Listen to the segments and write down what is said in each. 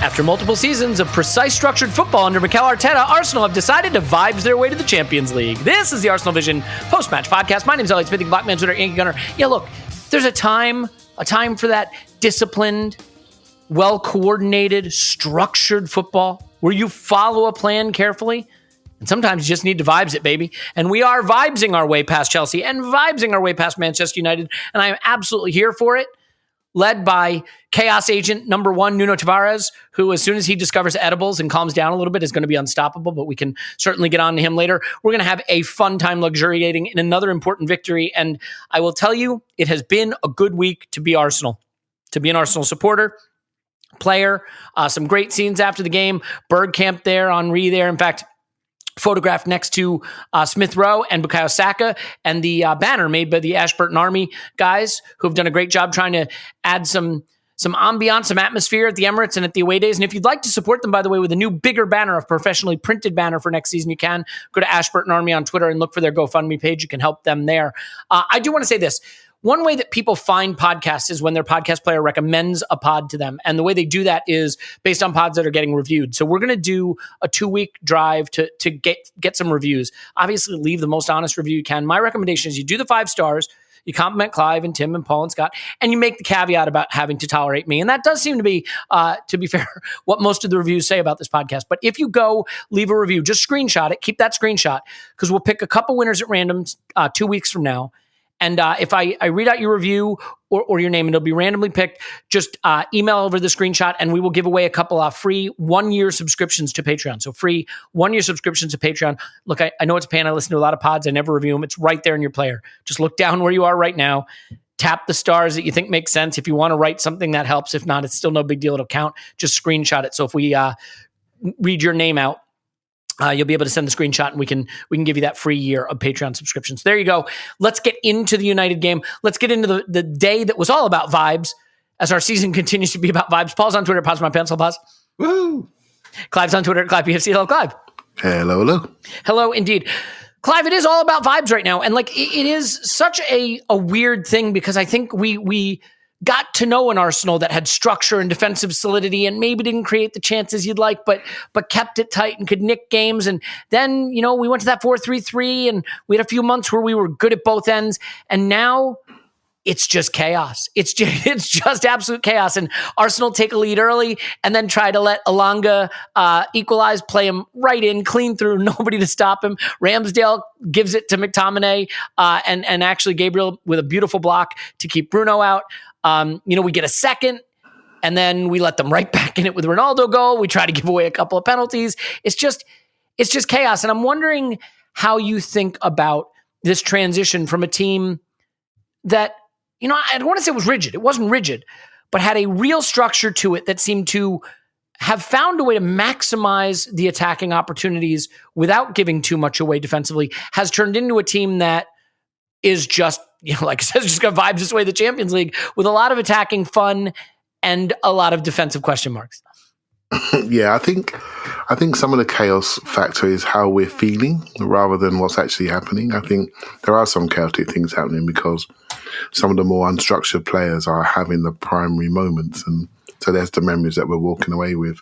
After multiple seasons of precise structured football under Mikel Arteta, Arsenal have decided to vibes their way to the Champions League. This is the ArsenalVision Post-Match Podcast. My name is Elliot, Smithing Blackman, Twitter, Yankee Gunner. Yeah, look, there's a time for that disciplined, well-coordinated, structured football where you follow a plan carefully. And sometimes you just need to vibes it, baby. And we are vibesing our way past Chelsea and vibesing our way past Manchester United. And I am absolutely here for it. Led by chaos agent number one, Nuno Tavares, who as soon as he discovers edibles and calms down a little bit is going to be unstoppable, but we can certainly get on to him later. We're going to have a fun time luxuriating in another important victory. And I will tell you, it has been a good week to be Arsenal, to be an Arsenal supporter, player. Some great scenes after the game. Bergkamp there, Henry there. In fact, photographed next to Smith Rowe and Bukayo Saka, and the banner made by the Ashburton Army guys who have done a great job trying to add some ambiance, some atmosphere at the Emirates and at the away days. And if you'd like to support them, by the way, with a new bigger banner, a professionally printed banner for next season, you can go to Ashburton Army on Twitter and look for their GoFundMe page. You can help them there. I do want to say this. One way that people find podcasts is when their podcast player recommends a pod to them. And the way they do that is based on pods that are getting reviewed. So we're going to do a 2-week drive to get some reviews. Obviously, leave the most honest review you can. My recommendation is you do the 5 stars, you compliment Clive and Tim and Paul and Scott, and you make the caveat about having to tolerate me. And that does seem to be fair, what most of the reviews say about this podcast. But if you go leave a review, just screenshot it, keep that screenshot, because we'll pick a couple winners at random 2 weeks from now. And if I read out your review or your name, and it'll be randomly picked, just email over the screenshot and we will give away a couple of free 1-year subscriptions to Patreon. So free 1-year subscriptions to Patreon. Look, I know it's a pain. I listen to a lot of pods. I never review them. It's right there in your player. Just look down where you are right now. Tap the stars that you think make sense. If you want to write something, that helps. If not, it's still no big deal. It'll count. Just screenshot it. So if we read your name out, you'll be able to send the screenshot and we can give you that free year of Patreon subscriptions. There you go. Let's get into the United game. Let's get into the day that was all about vibes as our season continues to be about vibes. Paul's on Twitter. Pause my pencil. Pause. Woo! Clive's on Twitter. Clive PFC. Hello, Clive. Hello, hello. Hello, indeed. Clive, it is all about vibes right now. And like, it is such a weird thing because I think we got to know an Arsenal that had structure and defensive solidity and maybe didn't create the chances you'd like, but kept it tight and could nick games. And then, we went to that 4-3-3 and we had a few months where we were good at both ends. And now it's just chaos. It's just absolute chaos. And Arsenal take a lead early and then try to let Elanga equalize, play him right in, clean through, nobody to stop him. Ramsdale gives it to McTominay and actually Gabriel with a beautiful block to keep Bruno out. We get a second and then we let them right back in it with Ronaldo goal. We try to give away a couple of penalties. It's just chaos. And I'm wondering how you think about this transition from a team that, I don't want to say it was rigid. It wasn't rigid, but had a real structure to it that seemed to have found a way to maximize the attacking opportunities without giving too much away defensively, has turned into a team that is just, like I said, just going to vibes this way the Champions League with a lot of attacking fun and a lot of defensive question marks. Yeah, I think some of the chaos factor is how we're feeling rather than what's actually happening. I think there are some chaotic things happening because some of the more unstructured players are having the primary moments, and so there's the memories that we're walking away with.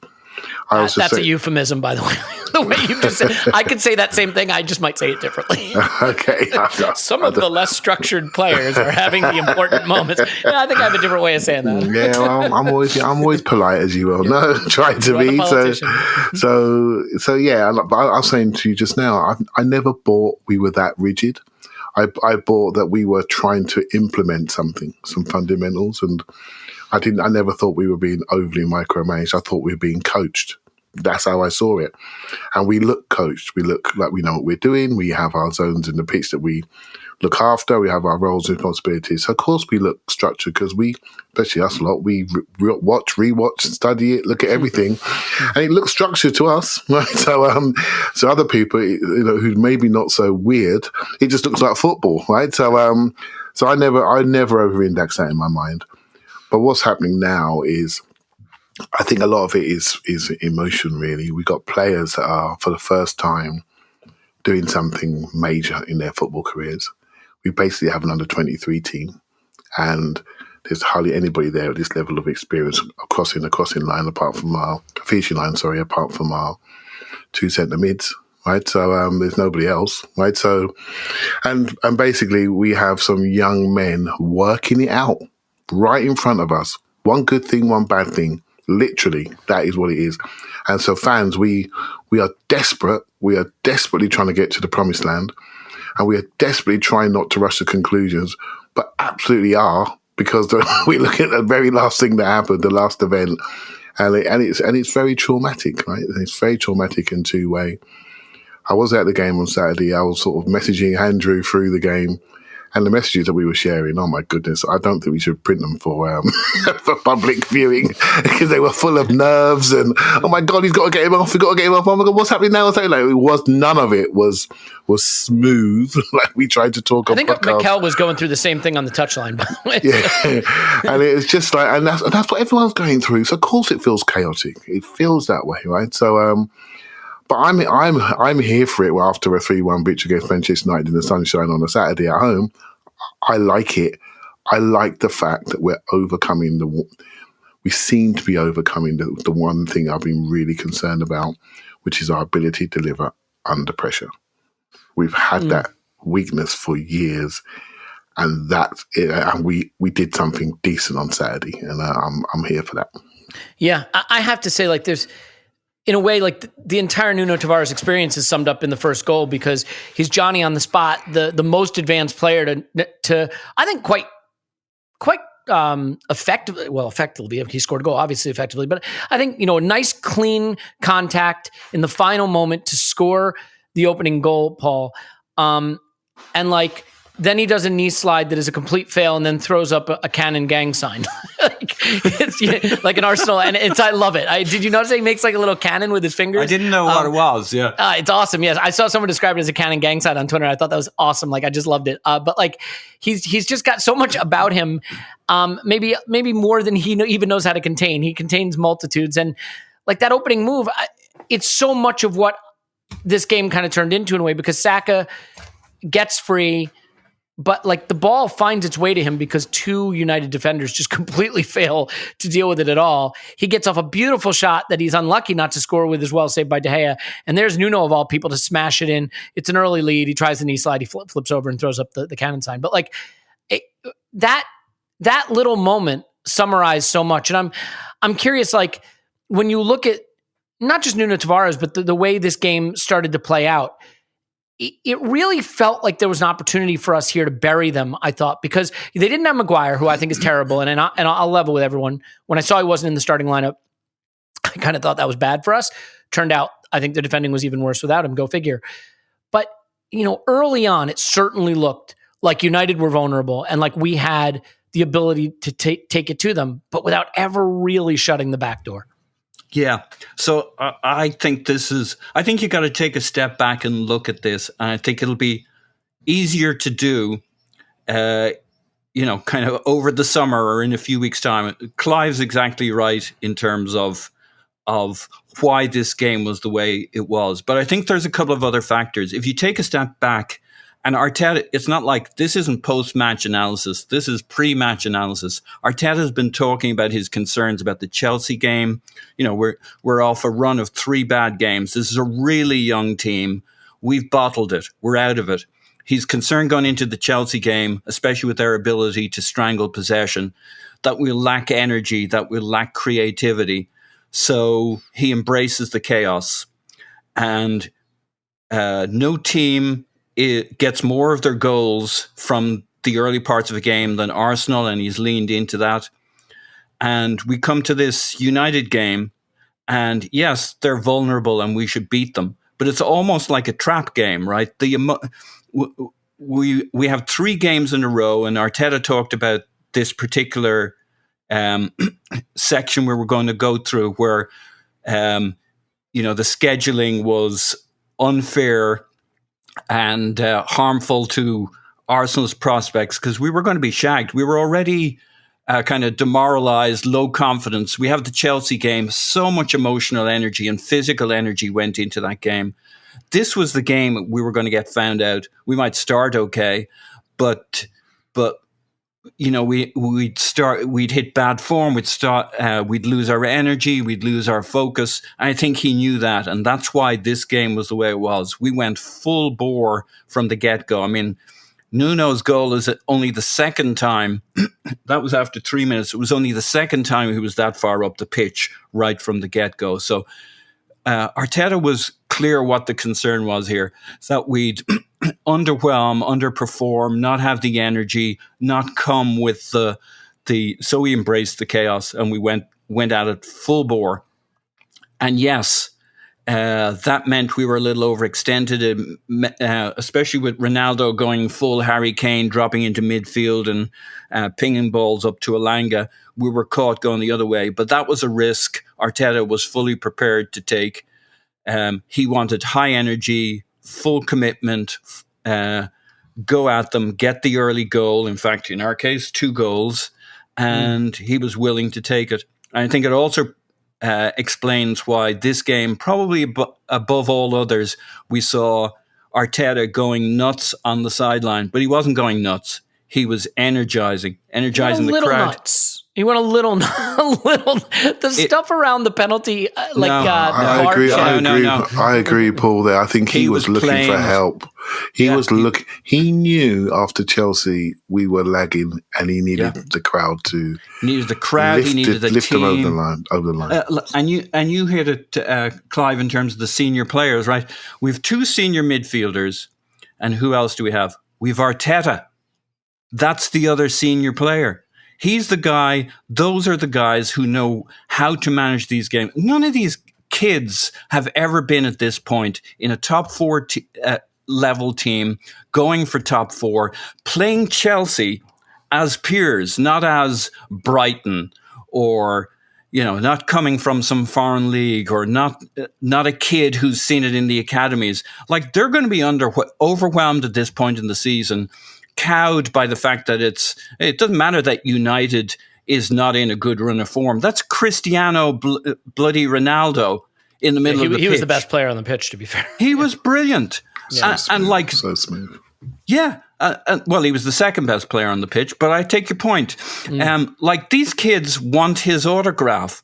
That's a euphemism, by the way. The way you just said, I could say that same thing. I just might say it differently. Okay. Some of the less structured players are having the important moments. Yeah, I think I have a different way of saying that. Yeah, well, I'm always polite, as you well know, trying to be. So yeah. But I was saying to you just now, I never thought we were that rigid. I thought that we were trying to implement some fundamentals, and I never thought we were being overly micromanaged. I thought we were being coached. That's how I saw it. And we look coached. We look like we know what we're doing. We have our zones in the pitch that we look after. We have our roles and responsibilities. So of course we look structured because especially us a lot, we rewatch, study it, look at everything. And it looks structured to us, right? So other people, who maybe not so weird, it just looks like football, right? So I never over-index that in my mind. But what's happening now is, I think a lot of it is emotion, really. We got players that are, for the first time, doing something major in their football careers. We basically have an under-23 team, and there's hardly anybody there with this level of experience crossing the crossing line finishing line, apart from our two centre mids. Right, so there's nobody else, right? So, and basically we have some young men working it out right in front of us. One good thing, one bad thing. Literally, that is what it is. And so, fans, we are desperate. We are desperately trying to get to the promised land, and we are desperately trying not to rush to conclusions, but absolutely are, because we look at the very last thing that happened, the last event, and it's very traumatic, right? It's very traumatic in two-way. I was at the game on Saturday. I was sort of messaging Andrew through the game, and the messages that we were sharing, oh my goodness, I don't think we should print them for for public viewing, because they were full of nerves and, oh my God, he's got to get him off, we've got to get him off, oh my God, what's happening now? None of it was smooth, like we tried to talk on podcast. I think Mikel was going through the same thing on the touchline, by the way. Yeah, and it was just like, and that's what everyone's going through, so of course it feels chaotic. It feels that way, right? So, but I'm here for it after a 3-1 victory against Manchester United in the sunshine on a Saturday at home. I like it. I like the fact that we seem to be overcoming the one thing I've been really concerned about, which is our ability to deliver under pressure. We've had that weakness for years, and we did something decent on Saturday, and I'm here for that. Yeah, I have to say, like, there's, in a way, like the entire Nuno Tavares experience is summed up in the first goal, because he's Johnny on the spot, the most advanced player to I think quite effectively. Well, effectively, he scored a goal, obviously effectively, but I think, a nice clean contact in the final moment to score the opening goal, Paul. And like, then he does a knee slide that is a complete fail, and then throws up a cannon gang sign, it's like an Arsenal, and I love it. Did you notice he makes like a little cannon with his fingers? I didn't know what it was. Yeah, it's awesome. Yes, I saw someone describe it as a cannon gang sign on Twitter. I thought that was awesome. Like, I just loved it. But like, he's just got so much about him. Maybe more than he even knows how to contain. He contains multitudes, and like that opening move, it's so much of what this game kind of turned into in a way, because Saka gets free, but like the ball finds its way to him because two United defenders just completely fail to deal with it at all. He gets off a beautiful shot that he's unlucky not to score with as well, saved by De Gea. And there's Nuno, of all people, to smash it in. It's an early lead. He tries the knee slide. He flips over and throws up the cannon sign. But like that little moment summarized so much. And I'm curious, like, when you look at not just Nuno Tavares, but the way this game started to play out, it really felt like there was an opportunity for us here to bury them, I thought, because they didn't have Maguire, who I think is terrible, and I'll level with everyone. When I saw he wasn't in the starting lineup, I kind of thought that was bad for us. Turned out, I think the defending was even worse without him. Go figure. But, early on, it certainly looked like United were vulnerable, and like we had the ability to take it to them, but without ever really shutting the back door. Yeah. So I think you got to take a step back and look at this. And I think it'll be easier to do, kind of over the summer or in a few weeks' time. Clive's exactly right in terms of why this game was the way it was. But I think there's a couple of other factors. If you take a step back, and Arteta, it's not like this isn't post-match analysis. This is pre-match analysis. Arteta has been talking about his concerns about the Chelsea game. We're off a run of 3 bad games. This is a really young team. We've bottled it. We're out of it. He's concerned going into the Chelsea game, especially with their ability to strangle possession, that we'll lack energy, that we'll lack creativity. So he embraces the chaos. And no team it gets more of their goals from the early parts of the game than Arsenal, and he's leaned into that. And we come to this United game, and yes, they're vulnerable and we should beat them, but it's almost like a trap game, right? We have 3 games in a row, and Arteta talked about this particular section where we're going to go through, where the scheduling was unfair and harmful to Arsenal's prospects, because we were going to be shagged. We were already kind of demoralized, low confidence. We have the Chelsea game. So much emotional energy and physical energy went into that game. This was the game we were going to get found out. We might start okay, but we'd hit bad form, we'd lose our energy, we'd lose our focus. And I think he knew that, and that's why this game was the way it was. We went full bore from the get-go. I mean, Nuno's goal is only the second time. That was after 3 minutes. It was only the second time he was that far up the pitch right from the get-go. So Arteta was clear what the concern was here. It's that we'd underperform, not have the energy, not come with the. So we embraced the chaos and we went at it full bore. And yes, that meant we were a little overextended, especially with Ronaldo going full Harry Kane, dropping into midfield and pinging balls up to Elanga. We were caught going the other way, but that was a risk Arteta was fully prepared to take. He wanted high energy, full commitment, go at them, get the early goal. In fact, in our case, 2 goals, and he was willing to take it. And I think it also explains why this game, probably above all others, we saw Arteta going nuts on the sideline. But he wasn't going nuts. He was energizing the crowd. Nuts. He went a little. Stuff around the penalty, I agree, Paul. There, I think he was looking for help. He knew after Chelsea we were lagging, and he needed the crowd to. He needed the crowd. He needed the lift team them over the line. And you hit it, Clive, in terms of the senior players, right? We have 2 senior midfielders, and who else do we have? We've Arteta. That's the other senior player. He's the guy. Those are the guys who know how to manage these games. None of these kids have ever been at this point in a top 4 level team, going for top 4, playing Chelsea as peers, not as Brighton, or not coming from some foreign league, or not a kid who's seen it in the academies. Like, they're going to be overwhelmed at this point in the season, cowed by the fact that it doesn't matter that United is not in a good run of form. That's Cristiano bloody Ronaldo in the middle of the pitch. He was the best player on the pitch, to be fair. He was brilliant. So smooth. Yeah. Well, he was the second best player on the pitch, but I take your point. These kids want his autograph.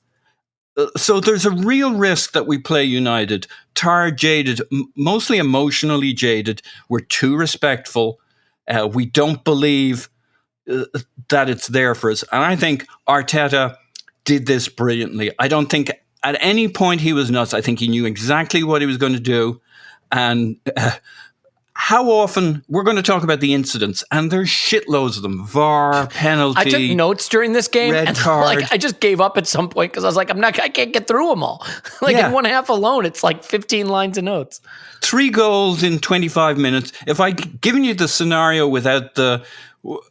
So there's a real risk that we play United, tired, jaded, mostly emotionally jaded. We're too respectful. We don't believe that it's there for us. And I think Arteta did this brilliantly. I don't think at any point he was nuts. I think he knew exactly what he was going to do. And how often we're going to talk about the incidents, and there's shitloads of them. VAR, penalty. I took notes during this game, red and card. I just gave up at some point because I was like, I can't get through them all. In one half alone, it's like 15 lines of notes. 3 goals in 25 minutes. If I'd given you the scenario without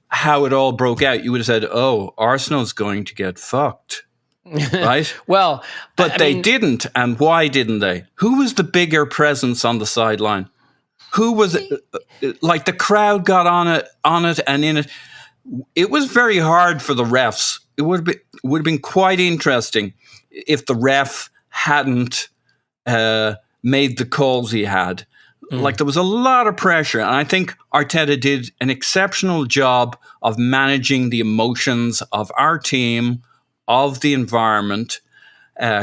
how it all broke out, you would have said, "Oh, Arsenal's going to get fucked." Right? Well, but they didn't. And why didn't they? Who was the bigger presence on the sideline? Who was like the crowd got on it and in it? It was very hard for the refs. It would have been quite interesting if the ref hadn't made the calls he had. Like, there was a lot of pressure, and I think Arteta did an exceptional job of managing the emotions of our team, of the environment,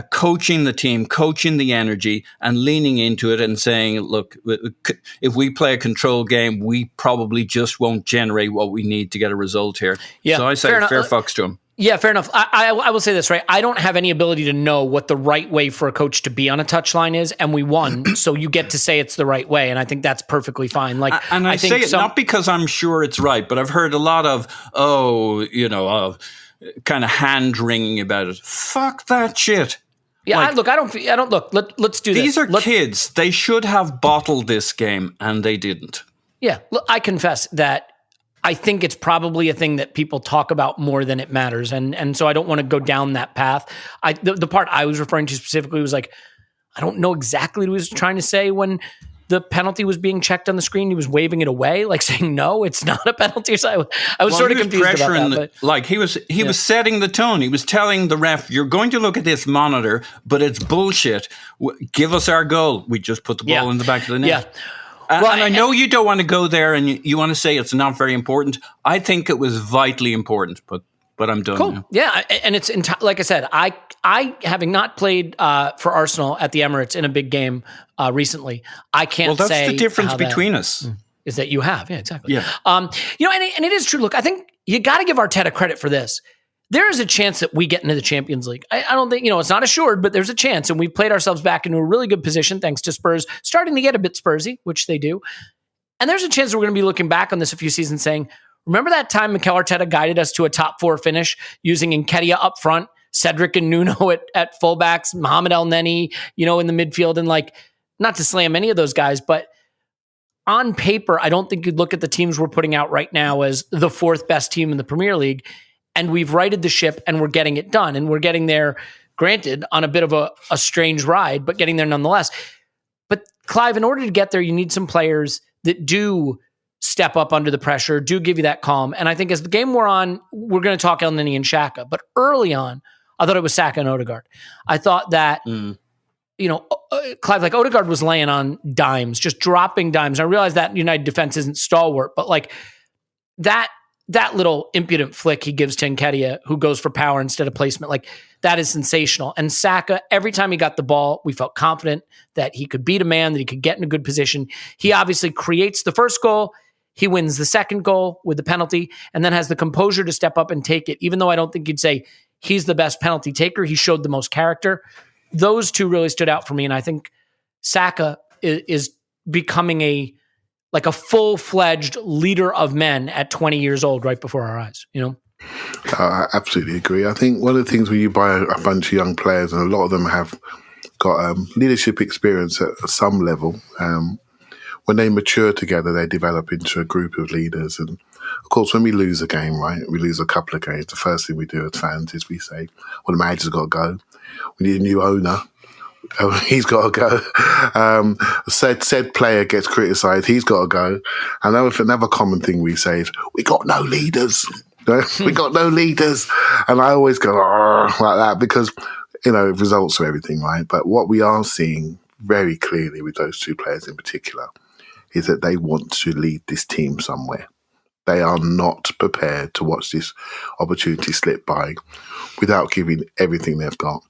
coaching the team, coaching the energy, and leaning into it and saying, look, if we play a control game, we probably just won't generate what we need to get a result here. Yeah, so I say fair fucks to him. Yeah, fair enough. I will say this, right? I don't have any ability to know what the right way for a coach to be on a touchline is, and we won, so you get to say it's the right way, and I think that's perfectly fine. And I say it not because I'm sure it's right, but I've heard a lot of, kind of hand-wringing about it. Fuck that shit. Yeah, let's do this. These are kids. They should have bottled this game, and they didn't. Yeah, look, I confess that I think it's probably a thing that people talk about more than it matters. And so I don't want to go down that path. The part I was referring to specifically was like, I don't know exactly what he was trying to say when the penalty was being checked on the screen. He was waving it away, like saying, no, it's not a penalty. So I was sort of confused about that. He was setting the tone. He was telling the ref, you're going to look at this monitor, but it's bullshit. Give us our goal. We just put the ball in the back of the net. Yeah. And I know you don't want to go there and you want to say it's not very important. I think it was vitally important, but I'm done cool. now. Yeah, and it's like I said, I having not played for Arsenal at the Emirates in a big game recently, I can't say. Well, that's the difference between us. Is that you have. Yeah, exactly. Yeah. And it is true. Look, I think you got to give Arteta credit for this. There is a chance that we get into the Champions League. I don't think, it's not assured, but there's a chance. And we've played ourselves back into a really good position thanks to Spurs starting to get a bit Spursy, which they do. And there's a chance that we're going to be looking back on this a few seasons saying, remember that time Mikel Arteta guided us to a top 4 finish using Nketiah up front, Cedric and Nuno at fullbacks, Mohamed Elneny, in the midfield, and not to slam any of those guys, but on paper, I don't think you'd look at the teams we're putting out right now as the 4th best team in the Premier League. And we've righted the ship and we're getting it done. And we're getting there, granted, on a bit of a strange ride, but getting there nonetheless. But Clive, in order to get there, you need some players that do step up under the pressure, do give you that calm. And I think as the game wore on, we're going to talk Elneny and Xhaka. But early on, I thought it was Saka and Odegaard. I thought that, Clive, Odegaard was laying on dimes, just dropping dimes. I realize that United defense isn't stalwart, but that little impudent flick he gives to Nketiah, who goes for power instead of placement, that is sensational. And Saka, every time he got the ball, we felt confident that he could beat a man, that he could get in a good position. He obviously creates the first goal. He wins the second goal with the penalty and then has the composure to step up and take it. Even though I don't think you'd say he's the best penalty taker, he showed the most character. Those two really stood out for me. And I think Saka is becoming a full-fledged leader of men at 20 years old right before our eyes, I absolutely agree. I think one of the things when you buy a bunch of young players, and a lot of them have got leadership experience at some level, when they mature together, they develop into a group of leaders. And of course, when we lose a game, right, we lose a couple of games, the first thing we do as fans is we say, well, the manager's got to go. We need a new owner. Oh, he's got to go. Said player gets criticised. He's got to go. And another common thing we say is, we got no leaders. We got no leaders. And I always go, like that, because, results are everything, right? But what we are seeing very clearly with those two players in particular is that they want to lead this team somewhere. They are not prepared to watch this opportunity slip by without giving everything they've got.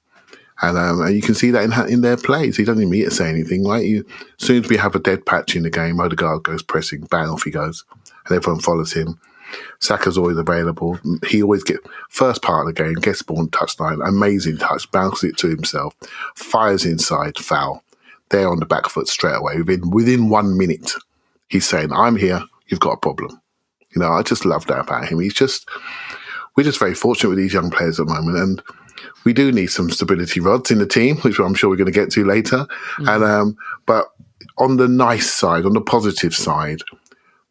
And you can see that in their plays. He doesn't even need to say anything, right? As soon as we have a dead patch in the game, Odegaard goes pressing, bang, off he goes. And everyone follows him. Saka's always available. He always first part of the game, gets ball on touchline, amazing touch, bounces it to himself, fires inside, foul. They're on the back foot straight away. Within 1 minute, he's saying, I'm here, you've got a problem. I just love that about him. We're just very fortunate with these young players at the moment. And we do need some stability rods in the team, which I'm sure we're going to get to later. Mm-hmm. But on the nice side, on the positive side,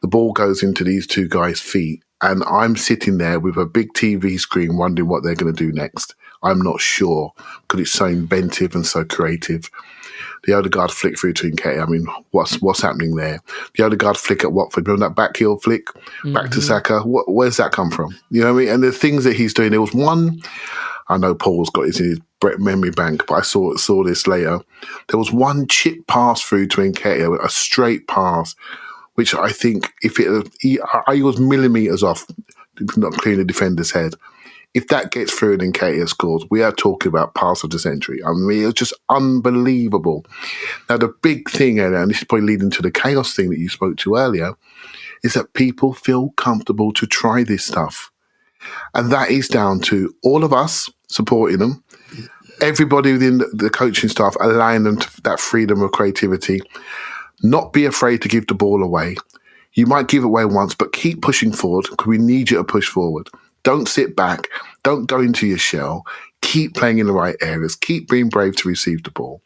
the ball goes into these two guys' feet, and I'm sitting there with a big TV screen wondering what they're going to do next. I'm not sure, because it's so inventive and so creative. The Odegaard flick through to Nketiah, what's happening there? The Odegaard flick at Watford, remember that backheel flick back to Saka? Where's that come from? You know what I mean? And the things that he's doing, there was one, I know Paul's got this in his memory bank, but I saw this later. There was one chip pass through to Nketiah, a straight pass, which I think he was millimetres off, not clearing the defender's head. If that gets through and Nketiah scores, we are talking about pass of the century. It's just unbelievable. Now, the big thing, and this is probably leading to the chaos thing that you spoke to earlier, is that people feel comfortable to try this stuff. And that is down to all of us supporting them, everybody within the coaching staff allowing them that freedom of creativity, not be afraid to give the ball away. You might give it away once, but keep pushing forward, because we need you to push forward. Don't sit back. Don't go into your shell. Keep playing in the right areas. Keep being brave to receive the ball.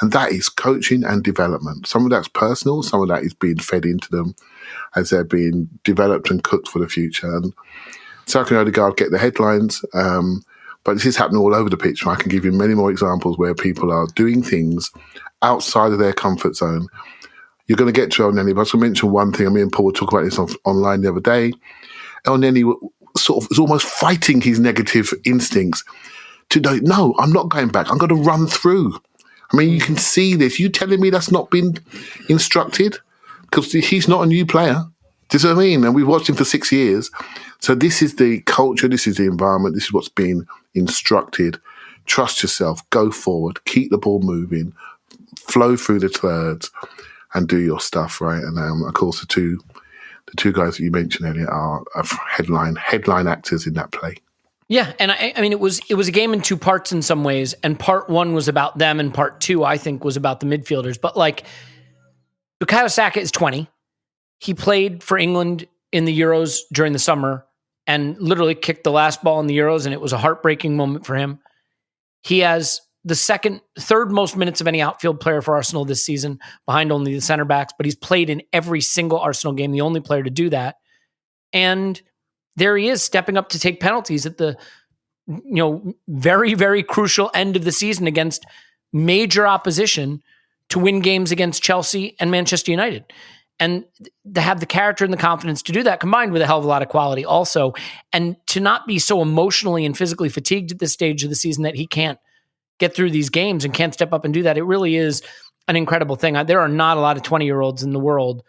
And that is coaching and development. Some of that's personal. Some of that is being fed into them as they're being developed and cooked for the future. And Saka and Odegaard get the headlines, but this is happening all over the pitch. I can give you many more examples where people are doing things outside of their comfort zone. You're going to get to Elneny, but I was going to mention one thing. Me and Paul were talking about this online the other day. Elneny sort of is almost fighting his negative instincts to know, no, I'm not going back. I'm going to run through. You can see this. You telling me that's not been instructed? because he's not a new player. Do you see what I mean? And we've watched him for 6 years. So this is the culture, this is the environment, this is what's been instructed. Trust yourself, go forward, keep the ball moving, flow through the thirds, and do your stuff, right? And of course, the two guys that you mentioned earlier are headline actors in that play. Yeah, and I mean, it was a game in two parts in some ways, and part one was about them, and part two, I think, was about the midfielders. But like, Bukayo Saka is 20. He played for England in the Euros during the summer and literally kicked the last ball in the Euros, and it was a heartbreaking moment for him. He has the third most minutes of any outfield player for Arsenal this season, behind only the center backs, but he's played in every single Arsenal game, the only player to do that. And there he is stepping up to take penalties at the very, very crucial end of the season against major opposition to win games against Chelsea and Manchester United. And to have the character and the confidence to do that, combined with a hell of a lot of quality also, and to not be so emotionally and physically fatigued at this stage of the season that he can't get through these games and can't step up and do that. It really is an incredible thing. There are not a lot of 20-year-olds in the world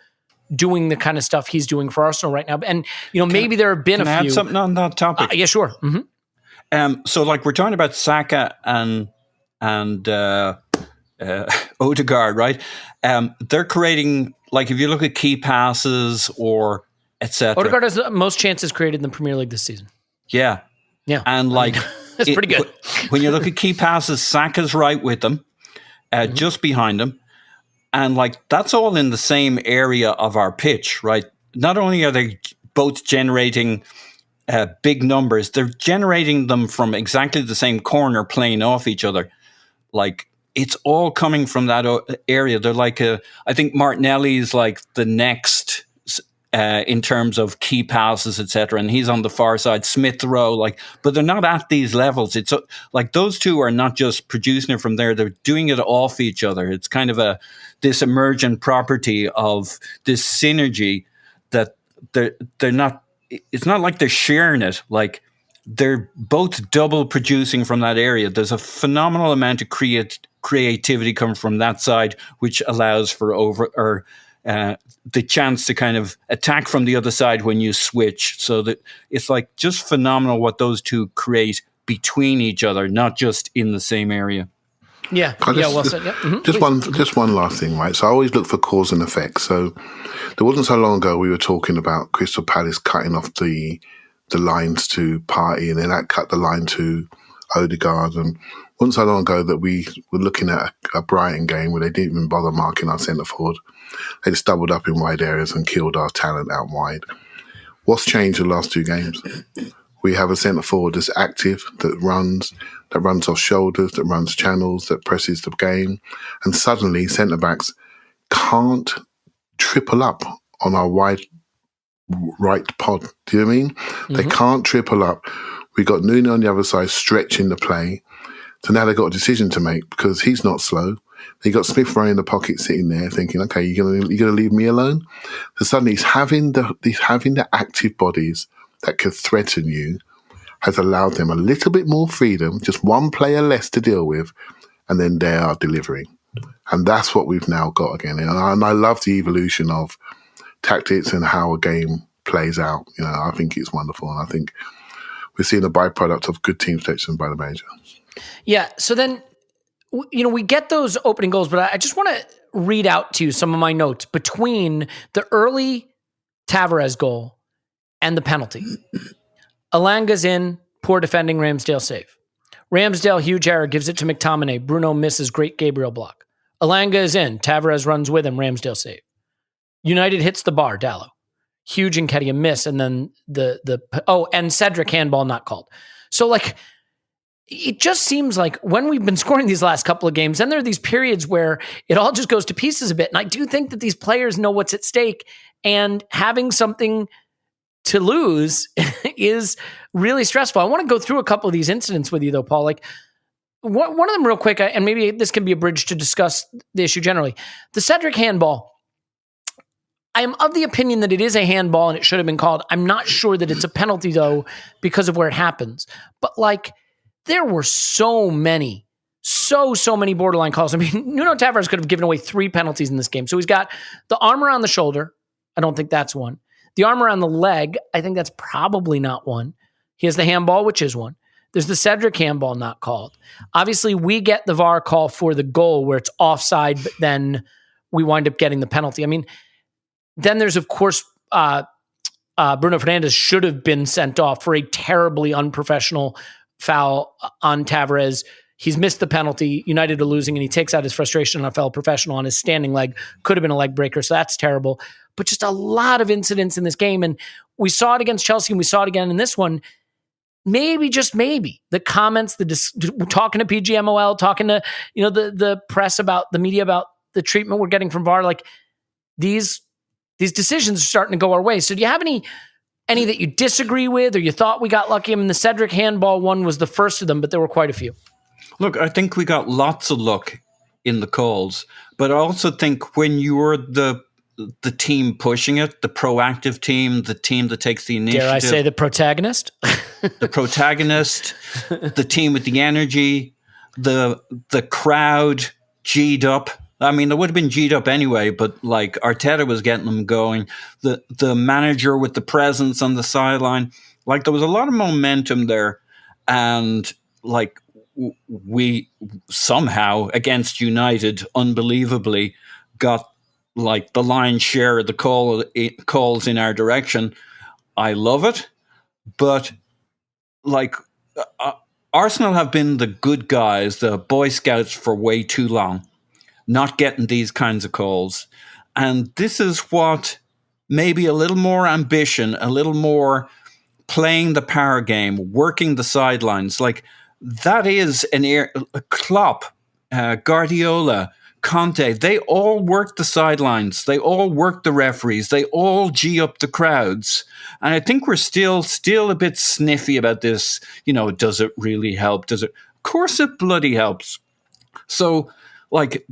doing the kind of stuff he's doing for Arsenal right now. And, maybe there have been a few. Can I add something on that topic? Yeah, sure. Mm-hmm. So like we're talking about Saka and Odegaard, right? They're creating, like if you look at key passes or etc. Odegaard has the most chances created in the Premier League this season. Yeah. And like that's pretty good. When you look at key passes, Saka's right with them, just behind them. And like that's all in the same area of our pitch, right? Not only are they both generating big numbers, they're generating them from exactly the same corner playing off each other. Like it's all coming from that area. They're like I think Martinelli is like the next in terms of key passes, etc. And he's on the far side, Smith Rowe, but they're not at these levels. It's like those two are not just producing it from there; they're doing it off each other. It's kind of this emergent property of this synergy that they're not. It's not like they're sharing it. Like they're both double producing from that area. There's a phenomenal amount of creativity coming from that side, which allows for the chance to kind of attack from the other side when you switch. So that it's like just phenomenal what those two create between each other, not just in the same area. Yeah. Well said. Yeah. Mm-hmm. Just one last thing, right? So I always look for cause and effect. So there wasn't so long ago we were talking about Crystal Palace cutting off the lines to Partey, and then that cut the line to Odegaard. And wasn't so long ago that we were looking at a Brighton game where they didn't even bother marking our centre forward. They just doubled up in wide areas and killed our talent out wide. What's changed in the last two games? We have a centre forward that's active, that runs off shoulders, that runs channels, that presses the game. And suddenly centre backs can't triple up on our wide right pod. Do you know what I mean? Mm-hmm. They can't triple up. We got Nuno on the other side stretching the play. So now they've got a decision to make because he's not slow. They got Smith Rowe in the pocket sitting there thinking, okay, you're gonna leave me alone? So suddenly he's having the active bodies that could threaten you has allowed them a little bit more freedom, just one player less to deal with, and then they are delivering. And that's what we've now got again. And I love the evolution of tactics and how a game plays out. I think it's wonderful. And I think we're seeing a byproduct of good team selection by the manager. Yeah. So then, we get those opening goals, but I just want to read out to you some of my notes between the early Tavares goal and the penalty. Alanga's in, poor defending, Ramsdale save. Ramsdale, huge error, gives it to McTominay. Bruno misses, great Gabriel block. Elanga is in, Tavares runs with him, Ramsdale save. United hits the bar, Dallo. Huge Nketiah miss, and then and Cedric handball not called. So it just seems like when we've been scoring these last couple of games, then there are these periods where it all just goes to pieces a bit. And I do think that these players know what's at stake, and having something to lose is really stressful. I want to go through a couple of these incidents with you though, Paul. One of them real quick, and maybe this can be a bridge to discuss the issue generally. The Cedric handball. I am of the opinion that it is a handball and it should have been called. I'm not sure that it's a penalty though, because of where it happens. But there were so many so many borderline calls. I mean, Nuno Tavares could have given away 3 penalties in this game. So he's got the arm around the shoulder. I don't think that's one. The arm around the leg, I think that's probably not one. He has the handball, which is one. There's the Cedric handball not called. Obviously, we get the VAR call for the goal where it's offside, but then we wind up getting the penalty. I mean, then there's, of course, Bruno Fernandes should have been sent off for a terribly unprofessional foul on Tavares. He's missed the penalty. United are losing, and he takes out his frustration on a fellow professional on his standing leg. Could have been a leg breaker, so that's terrible. But just a lot of incidents in this game, and we saw it against Chelsea, and we saw it again in this one. Maybe, just maybe, the comments, talking to PGMOL, talking to the press about the media about the treatment we're getting from VAR, like these decisions are starting to go our way. So do you have any that you disagree with, or you thought we got lucky? I mean, the Cedric handball one was the first of them, but there were quite a few. Look, I think we got lots of luck in the calls, but I also think when you're the team pushing it, the proactive team, the team that takes the initiative. Dare I say the protagonist? The protagonist, the team with the energy, the crowd G'd up. I mean, they would have been G'd up anyway, but like Arteta was getting them going. The manager with the presence on the sideline, like there was a lot of momentum there, and like we somehow against United, unbelievably, got like the lion's share of the calls in our direction. I love it, but like Arsenal have been the good guys, the Boy Scouts for way too long, not getting these kinds of calls. And this is what maybe a little more ambition, a little more playing the power game, working the sidelines. Like that is a Klopp, Guardiola, Conte, they all work the sidelines. They all work the referees. They all G up the crowds. And I think we're still a bit sniffy about this. Does it really help? Of course it bloody helps. So, like,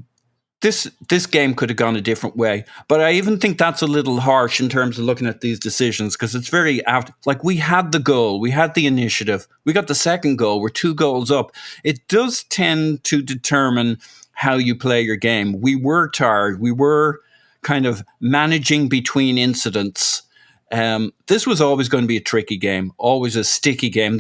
this game could have gone a different way. But I even think that's a little harsh in terms of looking at these decisions, because it's very like we had the goal, we had the initiative, we got the second goal, we're 2 goals up. It does tend to determine how you play your game. We were tired. We were kind of managing between incidents. This was always going to be a tricky game, always a sticky game.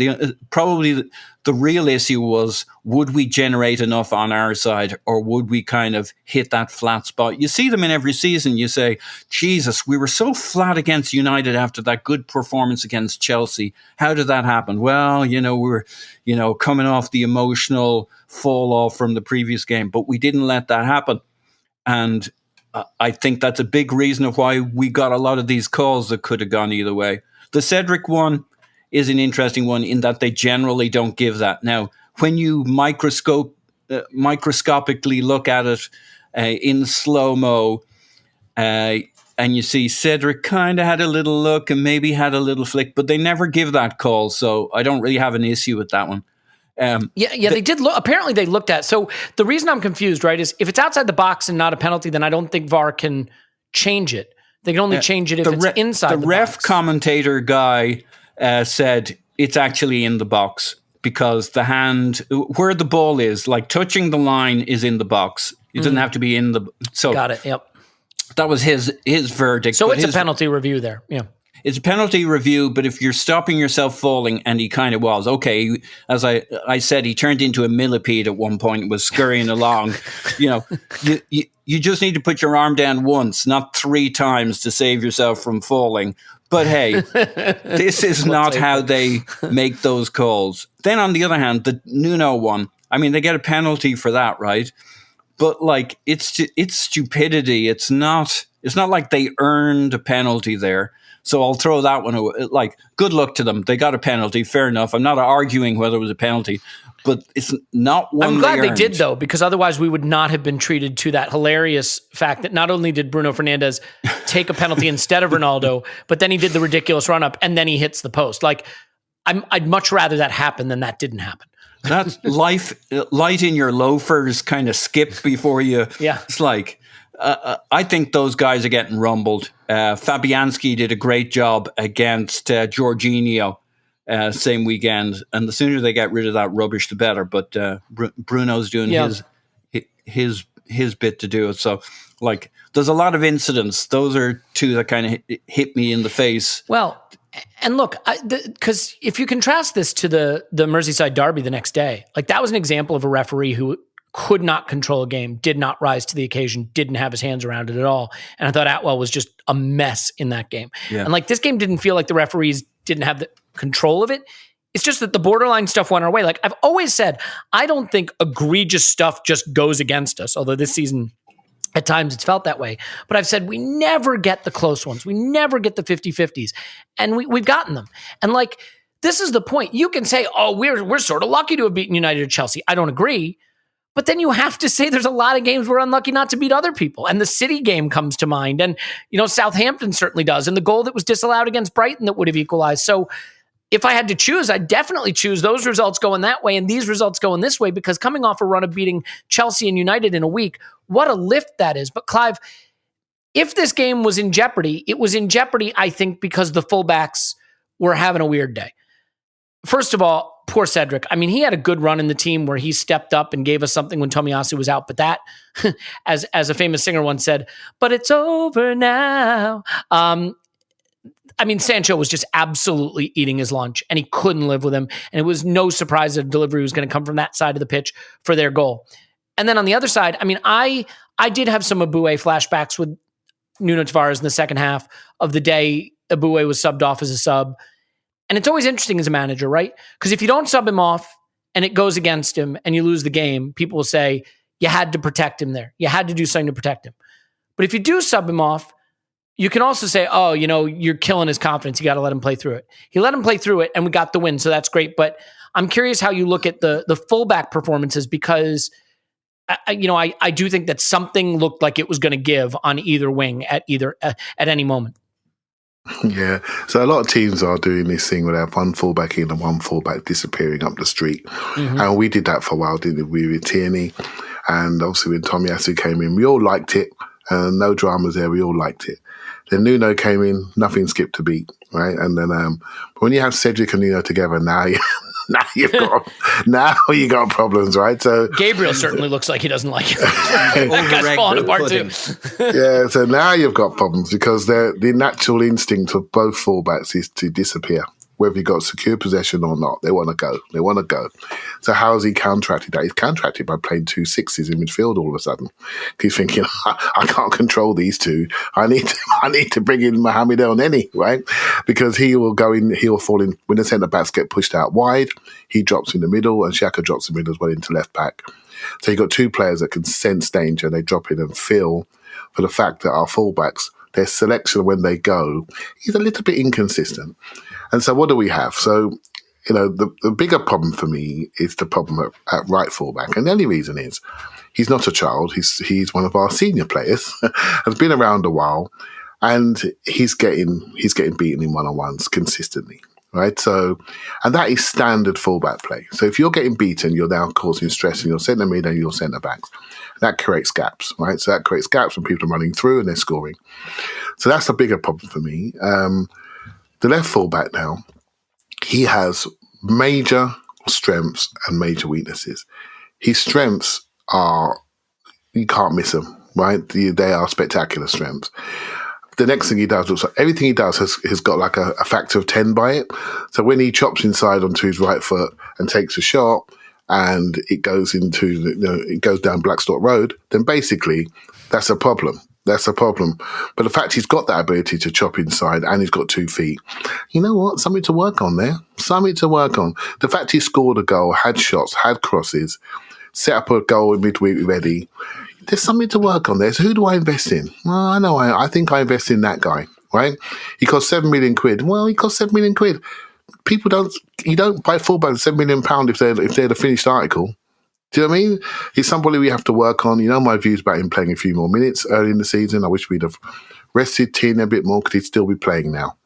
Probably the real issue was, would we generate enough on our side, or would we kind of hit that flat spot? You see them in every season. You say, Jesus, we were so flat against United after that good performance against Chelsea. How did that happen? Well, we were, coming off the emotional fall off from the previous game, but we didn't let that happen. And I think that's a big reason of why we got a lot of these calls that could have gone either way. The Cedric one is an interesting one in that they generally don't give that. Now, when you microscopically look at it in slow-mo, and you see Cedric kind of had a little look and maybe had a little flick, but they never give that call, so I don't really have an issue with that one. They did look. Apparently, they looked at. So the reason I'm confused, right, is if it's outside the box and not a penalty, then I don't think VAR can change it. They can only change it if it's inside the box. The ref commentator guy said it's actually in the box because the hand, where the ball is, like touching the line, is in the box. It doesn't have to be in the. So got it. Yep. That was his verdict. So it's a penalty review there. Yeah. It's a penalty review, but if you're stopping yourself falling, and he kind of was, okay, as I said, he turned into a millipede at one point and was scurrying along. You just need to put your arm down once, not 3 times to save yourself from falling. But hey, this is not how they make those calls. Then on the other hand, the Nuno one, I mean, they get a penalty for that, right? But like, it's stupidity. It's not like they earned a penalty there. So I'll throw that one away. Like, good luck to them. They got a penalty. Fair enough. I'm not arguing whether it was a penalty, but it's not one. I'm glad they did, though, because otherwise we would not have been treated to that hilarious fact that not only did Bruno Fernandes take a penalty instead of Ronaldo, but then he did the ridiculous run up and then he hits the post. Like, I'd much rather that happen than that didn't happen. That light in your loafers kind of skipped before you. Yeah. It's like, I think those guys are getting rumbled. Fabianski did a great job against Jorginho. same weekend. And the sooner they get rid of that rubbish, the better. But Bruno's doing his bit to do it. So, like, there's a lot of incidents. Those are two that kind of hit me in the face. Well, and look, because if you contrast this to the Merseyside derby the next day, like that was an example of a referee who could not control a game, did not rise to the occasion, didn't have his hands around it at all. And I thought Atwell was just a mess in that game. Yeah. And like this game didn't feel like the referees didn't have the control of it. It's just that the borderline stuff went our way. Like I've always said, I don't think egregious stuff just goes against us, although this season at times it's felt that way. But I've said we never get the close ones. We never get the 50-50s. And we've gotten them. And like, this is the point. You can say, oh, we're sort of lucky to have beaten United or Chelsea. I don't agree. But then you have to say there's a lot of games we're unlucky not to beat other people. And the City game comes to mind. And, Southampton certainly does. And the goal that was disallowed against Brighton that would have equalized. So if I had to choose, I'd definitely choose those results going that way and these results going this way, because coming off a run of beating Chelsea and United in a week, what a lift that is. But Clive, if this game was in jeopardy, it was in jeopardy, I think, because the fullbacks were having a weird day. First of all, poor Cedric. I mean, he had a good run in the team where he stepped up and gave us something when Tomiyasu was out. But that, as a famous singer once said, but it's over now. Sancho was just absolutely eating his lunch and he couldn't live with him. And it was no surprise that a delivery was going to come from that side of the pitch for their goal. And then on the other side, I did have some Abue flashbacks with Nuno Tavares in the second half of the day. Abue was subbed off as a sub. And it's always interesting as a manager, right? Because if you don't sub him off and it goes against him and you lose the game, people will say, you had to protect him there. You had to do something to protect him. But if you do sub him off, you can also say, oh, you're killing his confidence. You got to let him play through it. He let him play through it and we got the win. So that's great. But I'm curious how you look at the fullback performances, because I do think that something looked like it was going to give on either wing at any moment. Yeah, so a lot of teams are doing this thing where they have one fullback in and one fullback disappearing up the street. Mm-hmm. And we did that for a while, didn't we, with Tierney? And obviously when Tomiyasu came in, we all liked it. No dramas there, we all liked it. Then Nuno came in, nothing skipped a beat, right? And then when you have Cedric and Nuno together, now you've got problems, right? So Gabriel certainly looks like he doesn't like it. That guy's falling apart too. Yeah, so now you've got problems because the natural instinct of both fullbacks is to disappear. Whether you've got secure possession or not, they want to go. So how has he counteracted that? He's counteracted by playing 2 6s in midfield all of a sudden. He's thinking, I can't control these two. I need to bring in Mohamed Elneny, right? Because he will fall in when the centre backs get pushed out wide. He drops in the middle, and Xhaka drops in the middle as well into left back. So you've got two players that can sense danger. They drop in and feel for the fact that our fullbacks, their selection when they go is a little bit inconsistent. And so what do we have? So, the bigger problem for me is the problem at right fullback. And the only reason is he's not a child. He's one of our senior players, has been around a while, and he's getting beaten in one-on-ones consistently, right? So, and that is standard fullback play. So if you're getting beaten, you're now causing stress in your centre mid and your centre backs. That creates gaps, right? So that creates gaps when people are running through and they're scoring. So that's a bigger problem for me. The left fullback now, he has major strengths and major weaknesses. His strengths are, you can't miss them, right? They are spectacular strengths. The next thing he does, looks like everything he does has got like a factor of 10 by it. So when he chops inside onto his right foot and takes a shot and it goes it goes down Blackstock Road, then basically that's a problem. That's a problem. But the fact he's got that ability to chop inside and he's got 2 feet, you know what? Something to work on there. Something to work on. The fact he scored a goal, had shots, had crosses, set up a goal in midweek with Eddie, there's something to work on there. So who do I invest in? Well, I know. I think I invest in that guy, right? He cost 7 million quid. Well, he cost 7 million quid. You don't buy fullback £7 million if they're the finished article. Do you know what I mean? He's somebody we have to work on. My views about him playing a few more minutes early in the season. I wish we'd have rested Tierney a bit more because he'd still be playing now.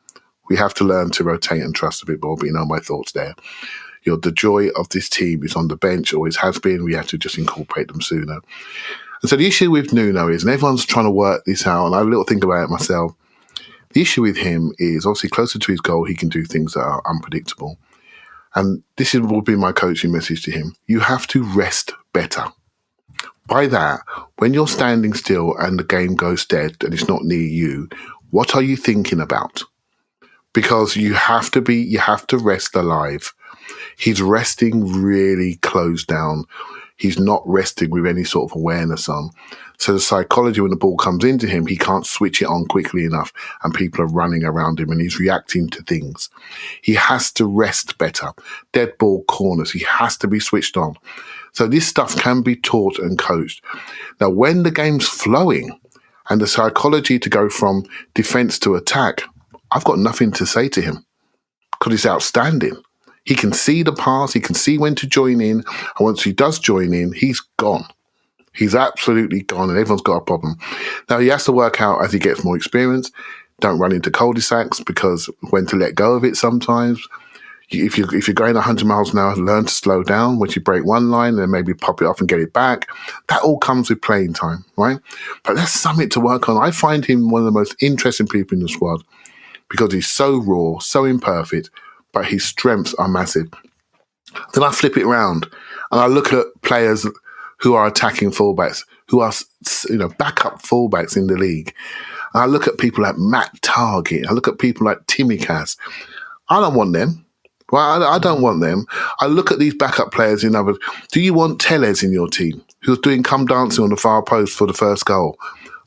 We have to learn to rotate and trust a bit more, but my thoughts there. The joy of this team is on the bench, always has been. We have to just incorporate them sooner. And so the issue with Nuno is, and everyone's trying to work this out, and I have a little think about it myself, the issue with him is obviously closer to his goal, he can do things that are unpredictable. And will be my coaching message to him. You have to rest better. By that, when you're standing still and the game goes dead and it's not near you, what are you thinking about? Because you have to rest alive. He's resting really closed down. He's not resting with any sort of awareness on. So the psychology, when the ball comes into him, he can't switch it on quickly enough and people are running around him and he's reacting to things. He has to rest better. Dead ball corners, he has to be switched on. So this stuff can be taught and coached. Now, when the game's flowing and the psychology to go from defense to attack, I've got nothing to say to him because he's outstanding. He can see the pass, he can see when to join in, and once he does join in, he's gone. He's absolutely gone, and everyone's got a problem. Now, he has to work out as he gets more experience. Don't run into cul-de-sacs, because when to let go of it sometimes. If you're going 100 miles an hour, learn to slow down. Once you break one line, then maybe pop it off and get it back. That all comes with playing time, right? But that's something to work on. I find him one of the most interesting people in the squad because he's so raw, so imperfect, but his strengths are massive. Then I flip it around and I look at players who are attacking fullbacks, who are, backup fullbacks in the league. And I look at people like Matt Target. I look at people like Tsimikas. I don't want them. Well, I don't want them. I look at these backup players in other. Do you want Tellez in your team, who's doing come dancing on the far post for the first goal?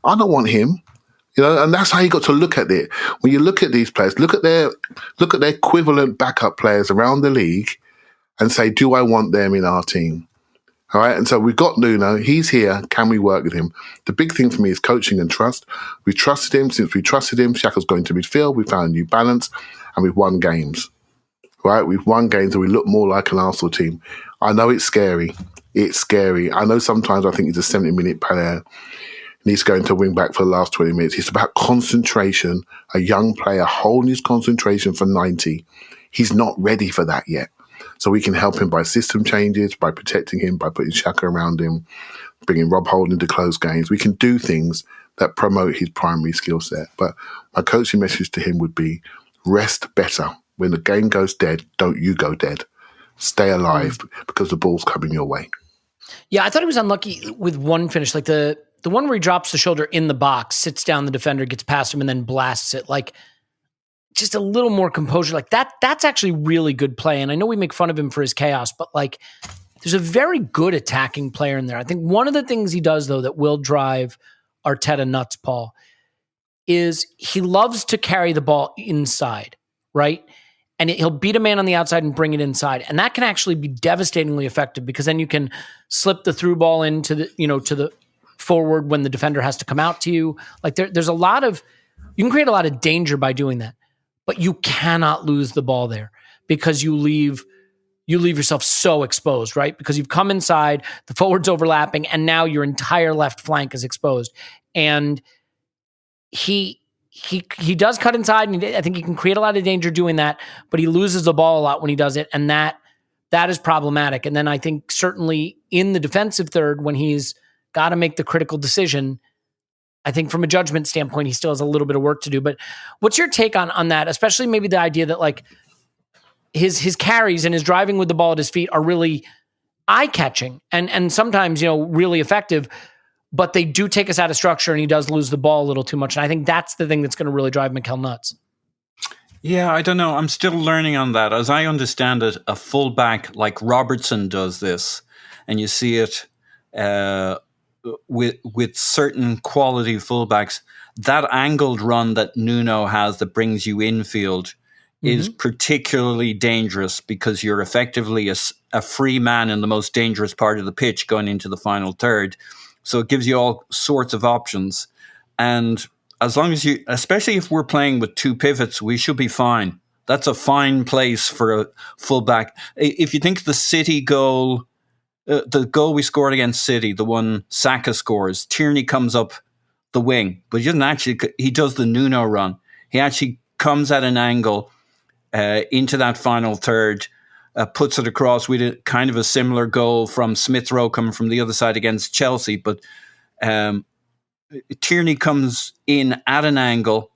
I don't want him. And that's how you got to look at it. When you look at these players, look at their equivalent backup players around the league and say, do I want them in our team? All right. And so we've got Nuno. He's here. Can we work with him? The big thing for me is coaching and trust. We trusted him. Since we trusted him, Xhaka's going to midfield. We found a new balance and we've won games. Right? We've won games and we look more like an Arsenal team. I know it's scary. It's scary. I know sometimes I think he's a 70-minute player. Needs to go into wing back for the last 20 minutes. It's about concentration. A young player holding his concentration for 90. He's not ready for that yet. So we can help him by system changes, by protecting him, by putting Xhaka around him, bringing Rob Holding to close games. We can do things that promote his primary skill set. But my coaching message to him would be rest better. When the game goes dead, don't you go dead. Stay alive because the ball's coming your way. Yeah, I thought he was unlucky with one finish. Like the one where he drops the shoulder in the box, sits down the defender, gets past him, and then blasts it. Like, just a little more composure. Like, that's actually really good play. And I know we make fun of him for his chaos, but, like, there's a very good attacking player in there. I think one of the things he does, though, that will drive Arteta nuts, Paul, is he loves to carry the ball inside, right? And he'll beat a man on the outside and bring it inside. And that can actually be devastatingly effective because then you can slip the through ball into the, to the forward when the defender has to come out to you. Like there's a lot of, you can create a lot of danger by doing that, but you cannot lose the ball there because you leave yourself so exposed, right? Because you've come inside, the forward's overlapping, and now your entire left flank is exposed. And he does cut inside, and I think he can create a lot of danger doing that, but he loses the ball a lot when he does it, and that is problematic. And then I think certainly in the defensive third, when he's got to make the critical decision, I think from a judgment standpoint, he still has a little bit of work to do. But what's your take on that, especially maybe the idea that like his carries and his driving with the ball at his feet are really eye-catching and sometimes, really effective, but they do take us out of structure and he does lose the ball a little too much. And I think that's the thing that's going to really drive Mikel nuts. Yeah, I don't know. I'm still learning on that. As I understand it, a fullback like Robertson does this, and you see it with certain quality fullbacks. That angled run that Nuno has that brings you infield is particularly dangerous because you're effectively a free man in the most dangerous part of the pitch going into the final third. So it gives you all sorts of options. And as long as especially if we're playing with two pivots, we should be fine. That's a fine place for a fullback. If you think the City goal, the goal we scored against City, the one Saka scores, Tierney comes up the wing, but he does the Nuno run. He actually comes at an angle into that final third, puts it across. We did kind of a similar goal from Smith Rowe coming from the other side against Chelsea, but Tierney comes in at an angle,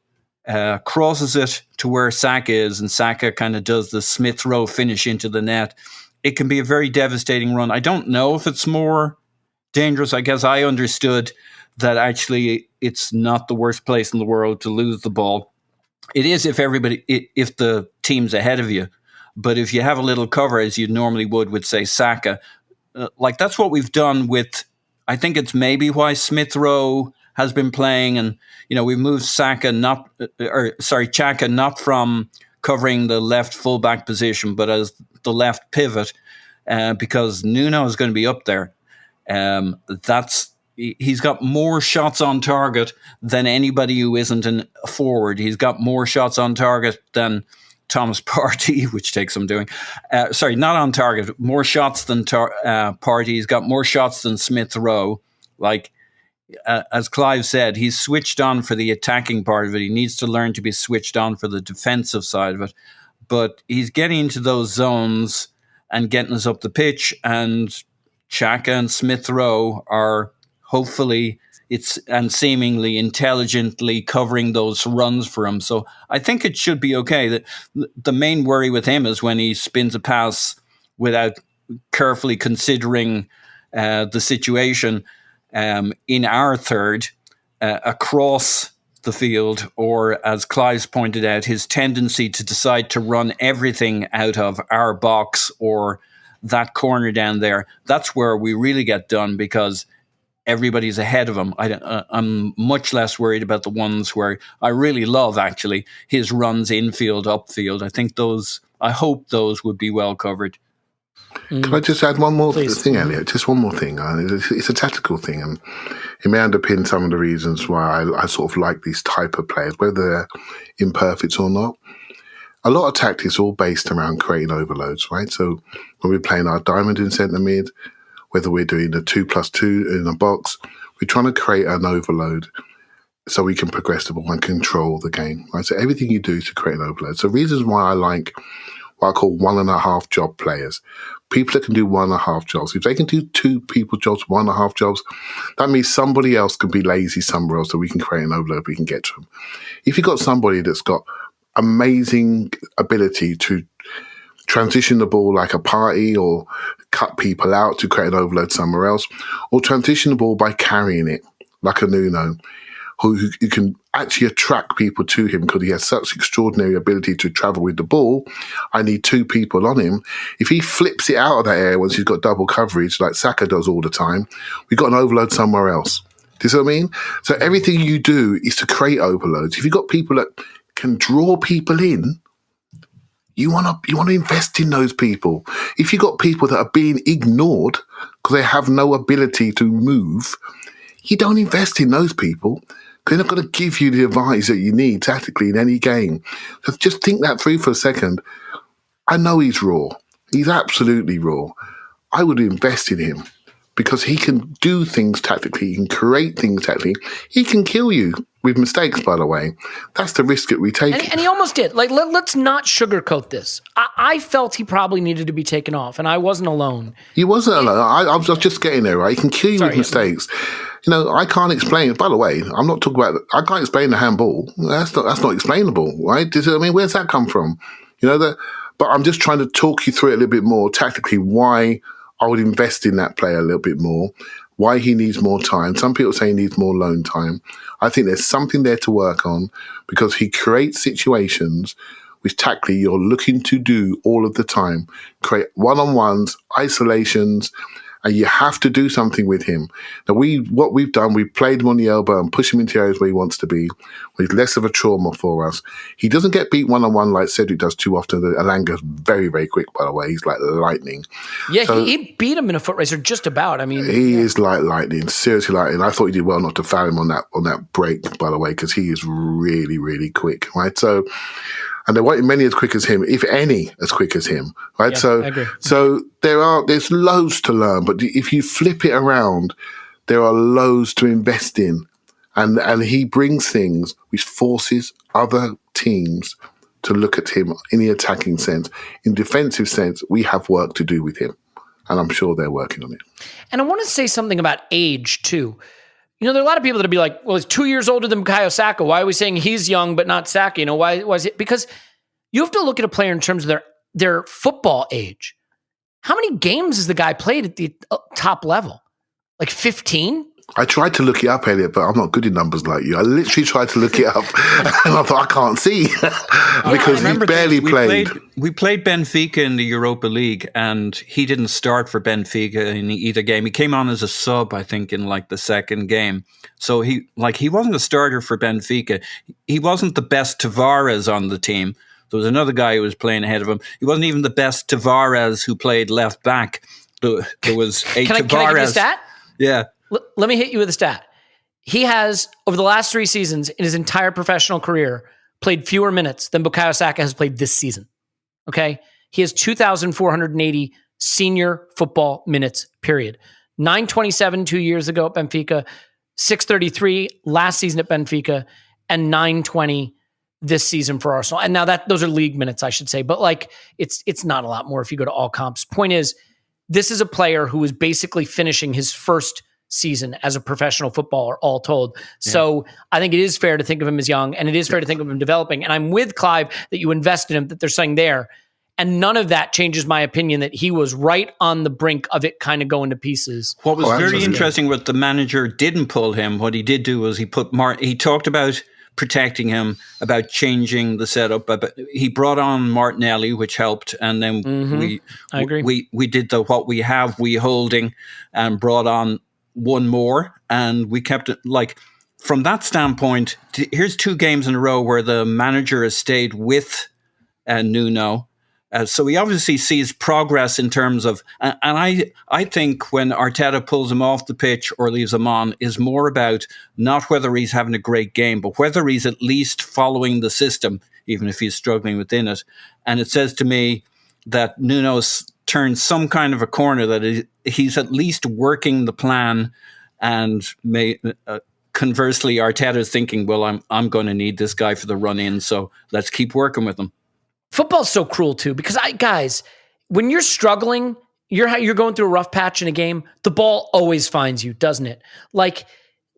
crosses it to where Saka is, and Saka kind of does the Smith Rowe finish into the net, it can be a very devastating run. I don't know if it's more dangerous. I guess I understood that actually it's not the worst place in the world to lose the ball. It is if the team's ahead of you. But if you have a little cover, as you normally would with, say, Saka, like that's what we've done with, I think it's maybe why Smith Rowe has been playing, and we moved Xhaka not from covering the left fullback position, but as the left pivot, because Nuno is going to be up there. He's got more shots on target than anybody who isn't a forward. He's got more shots on target than Thomas Partey, which takes some doing. Not on target. More shots than Partey. He's got more shots than Smith Rowe. As Clive said, he's switched on for the attacking part of it. He needs to learn to be switched on for the defensive side of it. But he's getting into those zones and getting us up the pitch. And Xhaka and Smith Rowe are hopefully and seemingly intelligently covering those runs for him. So I think it should be okay. The main worry with him is when he spins a pass without carefully considering the situation in our third across the field, or as Clive's pointed out, his tendency to decide to run everything out of our box or that corner down there. That's where we really get done, because everybody's ahead of him. I'm much less worried about the ones where I really love, actually, his runs infield, upfield. I hope those would be well covered. Can I just add one more thing, Elliot? Just one more thing. It's a tactical thing, and it may underpin some of the reasons why I sort of like these type of players, whether they're imperfect or not. A lot of tactics are all based around creating overloads, right? So when we're playing our diamond in centre mid, whether we're doing the 2+2 in a box, we're trying to create an overload so we can progress the ball and control the game, right? So everything you do is to create an overload. So reasons why I like what I call 1.5 job players. People that can do 1.5 jobs. If they can do 2 people jobs, 1.5 jobs, that means somebody else can be lazy somewhere else so we can create an overload, we can get to them. If you've got somebody that's got amazing ability to transition the ball like a party, or cut people out to create an overload somewhere else, or transition the ball by carrying it like a Nuno, who can actually attract people to him because he has such extraordinary ability to travel with the ball. I need 2 people on him. If he flips it out of that area once he's got double coverage, like Saka does all the time, we've got an overload somewhere else. Do you see what I mean? So everything you do is to create overloads. If you've got people that can draw people in, you want to invest in those people. If you've got people that are being ignored because they have no ability to move, you don't invest in those people, because they're not going to give you the advice that you need tactically in any game. So just think that through for a second. I know he's raw. He's absolutely raw. I would invest in him because he can do things tactically. He can create things tactically. He can kill you with mistakes, by the way. That's the risk that we take. And he almost did. Let's not sugarcoat this. I felt he probably needed to be taken off, and I wasn't alone. He wasn't alone. I was just getting there, right? He can kill you with mistakes. I can't explain. By the way, I'm not talking about. I can't explain the handball. That's not explainable, right? Where's that come from? But I'm just trying to talk you through it a little bit more tactically. Why I would invest in that player a little bit more. Why he needs more time. Some people say he needs more loan time. I think there's something there to work on, because he creates situations which tactically you're looking to do all of the time. Create one-on-ones, isolations, and you have to do something with him. Now, what we've done, we played him on the elbow and pushed him into areas where he wants to be, with less of a trauma for us. He doesn't get beat one-on-one like Cedric does too often. Alanga's very, very quick, by the way. He's like lightning. Yeah, so, he beat him in a foot racer just about. He is like lightning, seriously lightning. I thought he did well not to foul him on that break, by the way, because he is really, really quick, right? So, and there weren't many as quick as him, if any as quick as him, right? Yeah, I agree. So there's loads to learn, but if you flip it around, there are loads to invest in. And he brings things which forces other teams to look at him in the attacking sense. In defensive sense, we have work to do with him, and I'm sure they're working on it. And I want to say something about age too. there are a lot of people that'll be like, well, he's 2 years older than Bukayo Saka. Why are we saying he's young but not Saka? Why is it? Because you have to look at a player in terms of their football age. How many games has the guy played at the top level? Like 15? I tried to look it up, Elliot, but I'm not good in numbers like you. I literally tried to look it up, and I thought, I can't see, because he barely played. We played Benfica in the Europa League, and he didn't start for Benfica in either game. He came on as a sub, I think, in like the second game. So he wasn't a starter for Benfica. He wasn't the best Tavares on the team. There was another guy who was playing ahead of him. He wasn't even the best Tavares who played left back. There was a Tavares. Can I give you a stat? Yeah. Let me hit you with a stat. He has, over the last 3 seasons in his entire professional career, played fewer minutes than Bukayo Saka has played this season. Okay? He has 2,480 senior football minutes, period. 927 2 years ago at Benfica, 633 last season at Benfica, and 920 this season for Arsenal. And now those are league minutes, I should say. But it's not a lot more if you go to all comps. Point is, this is a player who is basically finishing his first season as a professional footballer, all told. Yeah. So I think it is fair to think of him as young, and it is fair to think of him developing. And I'm with Clive that you invested in him, that there's something there. And none of that changes my opinion that he was right on the brink of it kind of going to pieces. What was very interesting, what the manager didn't pull him, what he did do was he talked about protecting him, about changing the setup. But he brought on Martinelli, which helped, and then we did the what we have, we holding, and brought on one more, and we kept it from that standpoint. Here's 2 games in a row where the manager has stayed with Nuno. So he obviously sees progress in terms of, and I think when Arteta pulls him off the pitch or leaves him on is more about not whether he's having a great game, but whether he's at least following the system, even if he's struggling within it. And it says to me that Nuno's turned some kind of a corner, that he's at least working the plan, and conversely, Arteta's thinking, well, I'm going to need this guy for the run-in, so let's keep working with him. Football's so cruel too, because guys, when you're struggling, you're going through a rough patch in a game, the ball always finds you, doesn't it? Like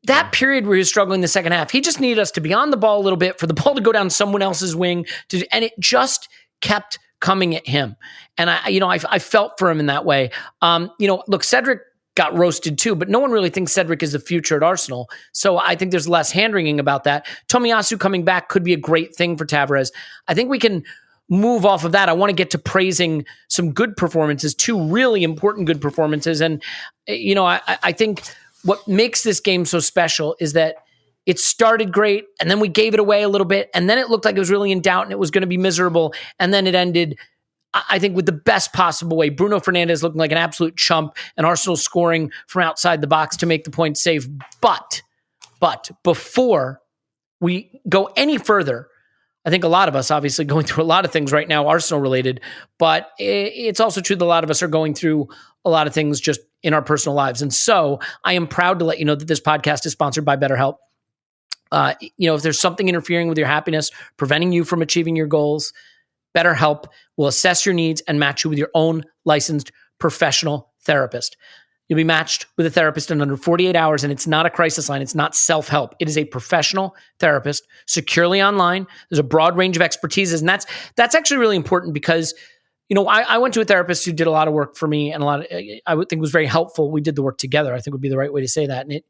that period where he was struggling the second half, he just needed us to be on the ball a little bit, for the ball to go down someone else's wing, and it just kept coming at him. And I felt for him in that way. Look, Cedric got roasted too, but no one really thinks Cedric is the future at Arsenal. So I think there's less hand-wringing about that. Tomiyasu coming back could be a great thing for Tavares. I think we can move off of that. I want to get to praising some good performances, 2 really important good performances. And, I think what makes this game so special is that it started great, and then we gave it away a little bit, and then it looked like it was really in doubt and it was going to be miserable. And then it ended, I think, with the best possible way. Bruno Fernandes looking like an absolute chump, and Arsenal scoring from outside the box to make the point safe. But before we go any further, I think a lot of us obviously going through a lot of things right now, Arsenal related, but it's also true that a lot of us are going through a lot of things just in our personal lives. And so I am proud to let you know that this podcast is sponsored by BetterHelp. If there's something interfering with your happiness, preventing you from achieving your goals, BetterHelp will assess your needs and match you with your own licensed professional therapist. You'll be matched with a therapist in under 48 hours, and it's not a crisis line. It's not self-help. It is a professional therapist, securely online. There's a broad range of expertises, and that's actually really important because, I went to a therapist who did a lot of work for me, and I would think was very helpful. We did the work together, I think would be the right way to say that. And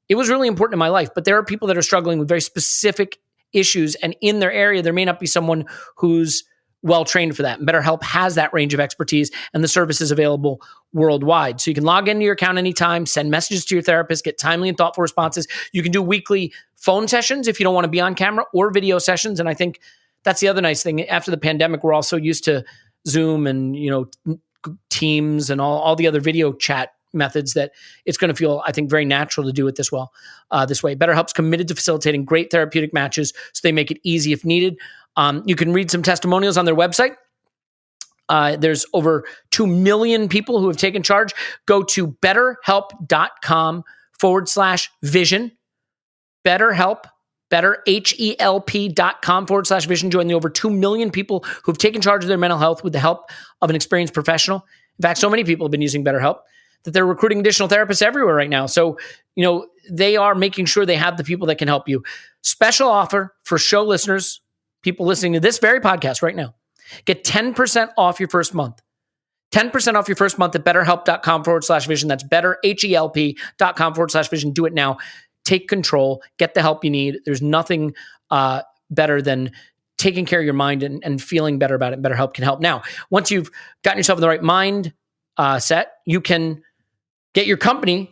it was really important in my life. But there are people that are struggling with very specific issues, and in their area, there may not be someone who's well-trained for that. And BetterHelp has that range of expertise, and the service is available worldwide. So you can log into your account anytime, send messages to your therapist, get timely and thoughtful responses. You can do weekly phone sessions if you don't want to be on camera, or video sessions. And I think that's the other nice thing. After the pandemic, we're all so used to Zoom and, Teams and all the other video chat methods that it's going to feel, I think, very natural to do it this way. BetterHelp's committed to facilitating great therapeutic matches, so they make it easy if needed. You can read some testimonials on their website. There's over 2 million people who have taken charge. Go to betterhelp.com/vision. BetterHelp, betterhelp.com/vision. Join the over 2 million people who've taken charge of their mental health with the help of an experienced professional. In fact, so many people have been using BetterHelp that they're recruiting additional therapists everywhere right now. So, they are making sure they have the people that can help you. Special offer for show listeners, people listening to this very podcast right now. Get 10% off your first month. 10% off your first month at betterhelp.com/vision. That's betterhelp.com/vision. Do it now. Take control. Get the help you need. There's nothing better than taking care of your mind and feeling better about it. BetterHelp can help. Now, once you've gotten yourself in the right mind set, you can get your company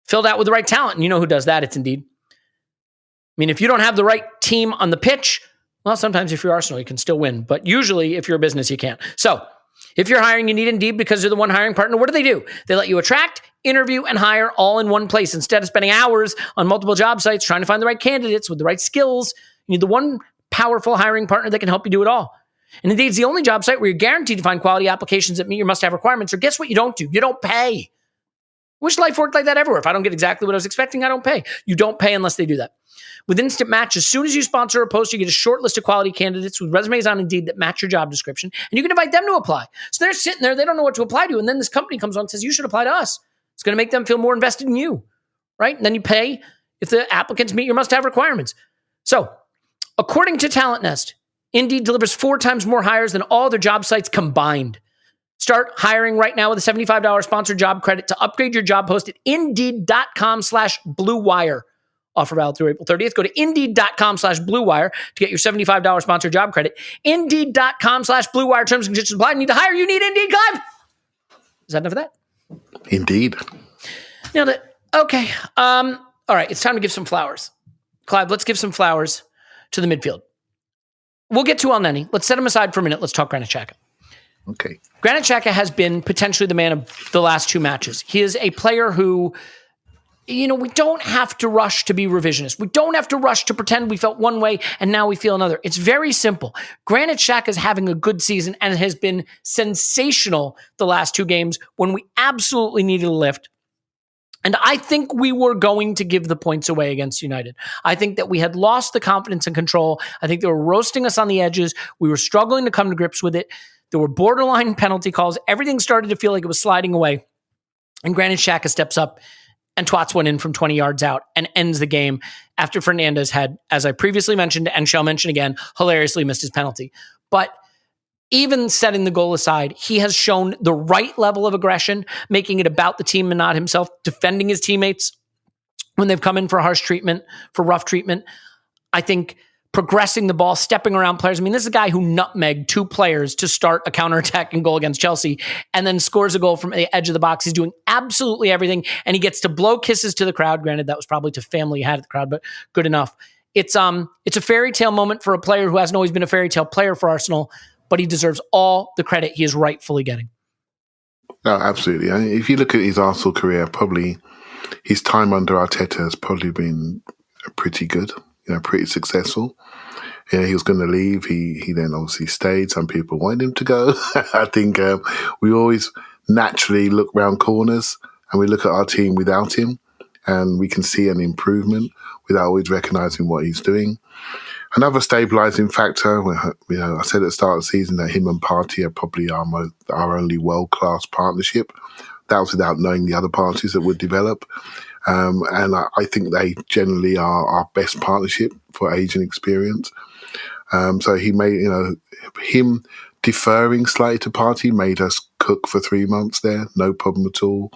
filled out with the right talent. And you know who does that? It's Indeed. I mean, if you don't have the right team on the pitch, well, sometimes if you're Arsenal, you can still win. But usually, if you're a business, you can't. So, if you're hiring, you need Indeed because you're the one hiring partner. What do? They let you attract, interview, and hire all in one place. Instead of spending hours on multiple job sites trying to find the right candidates with the right skills, you need the one powerful hiring partner that can help you do it all. And Indeed's the only job site where you're guaranteed to find quality applications that meet your must-have requirements. Or guess what you don't do? You don't pay. Wish life worked like that everywhere. If I don't get exactly what I was expecting, I don't pay. You don't pay unless they do that. With Instant Match, as soon as you sponsor a post, you get a short list of quality candidates with resumes on Indeed that match your job description, and you can invite them to apply. So they're sitting there, they don't know what to apply to, and then this company comes on and says, you should apply to us. It's going to make them feel more invested in you, right? And then you pay if the applicants meet your must-have requirements. So, according to Talent Nest, Indeed delivers 4 times more hires than all their job sites combined. Start hiring right now with a $75 sponsored job credit to upgrade your job post at Indeed.com/Blue Wire. Offer valid through April 30th. Go to Indeed.com/Blue Wire to get your $75 sponsored job credit. Indeed.com/Blue Wire. Terms and conditions apply. Need to hire? You need Indeed, Clive. Is that enough of that? Indeed. Nailed it. Okay. All right. It's time to give some flowers. Clive, let's give some flowers to the midfield. We'll get to Elneny. Let's set him aside for a minute. Let's talk Granit Xhaka. Okay. Granit Xhaka has been potentially the man of the last 2 matches. He is a player who, we don't have to rush to be revisionist. We don't have to rush to pretend we felt one way and now we feel another. It's very simple. Granit Xhaka is having a good season and has been sensational the last 2 games when we absolutely needed a lift. And I think we were going to give the points away against United. I think that we had lost the confidence and control. I think they were roasting us on the edges. We were struggling to come to grips with it. There were borderline penalty calls. Everything started to feel like it was sliding away. And Granit Xhaka steps up and twats one in from 20 yards out and ends the game after Fernandes had, as I previously mentioned and shall mention again, hilariously missed his penalty. But even setting the goal aside, he has shown the right level of aggression, making it about the team and not himself, defending his teammates when they've come in for harsh treatment, for rough treatment. I think progressing the ball, stepping around players. I mean, this is a guy who nutmegged 2 players to start a counterattacking goal against Chelsea and then scores a goal from the edge of the box. He's doing absolutely everything, and he gets to blow kisses to the crowd. Granted, that was probably to family he had at the crowd, but good enough. It's a fairy tale moment for a player who hasn't always been a fairy tale player for Arsenal, but he deserves all the credit he is rightfully getting. No, absolutely. I mean, if you look at his Arsenal career, probably his time under Arteta has probably been pretty good, pretty successful. Yeah, he was going to leave. He then obviously stayed. Some people wanted him to go. I think we always naturally look round corners and we look at our team without him, and we can see an improvement without always recognising what he's doing. Another stabilising factor, I said at the start of the season that him and Partey are probably our only world-class partnership. That was without knowing the other parties that would develop. And I think they generally are our best partnership for age and experience. So he made, him deferring slightly to Partey made us cook for 3 months there, no problem at all.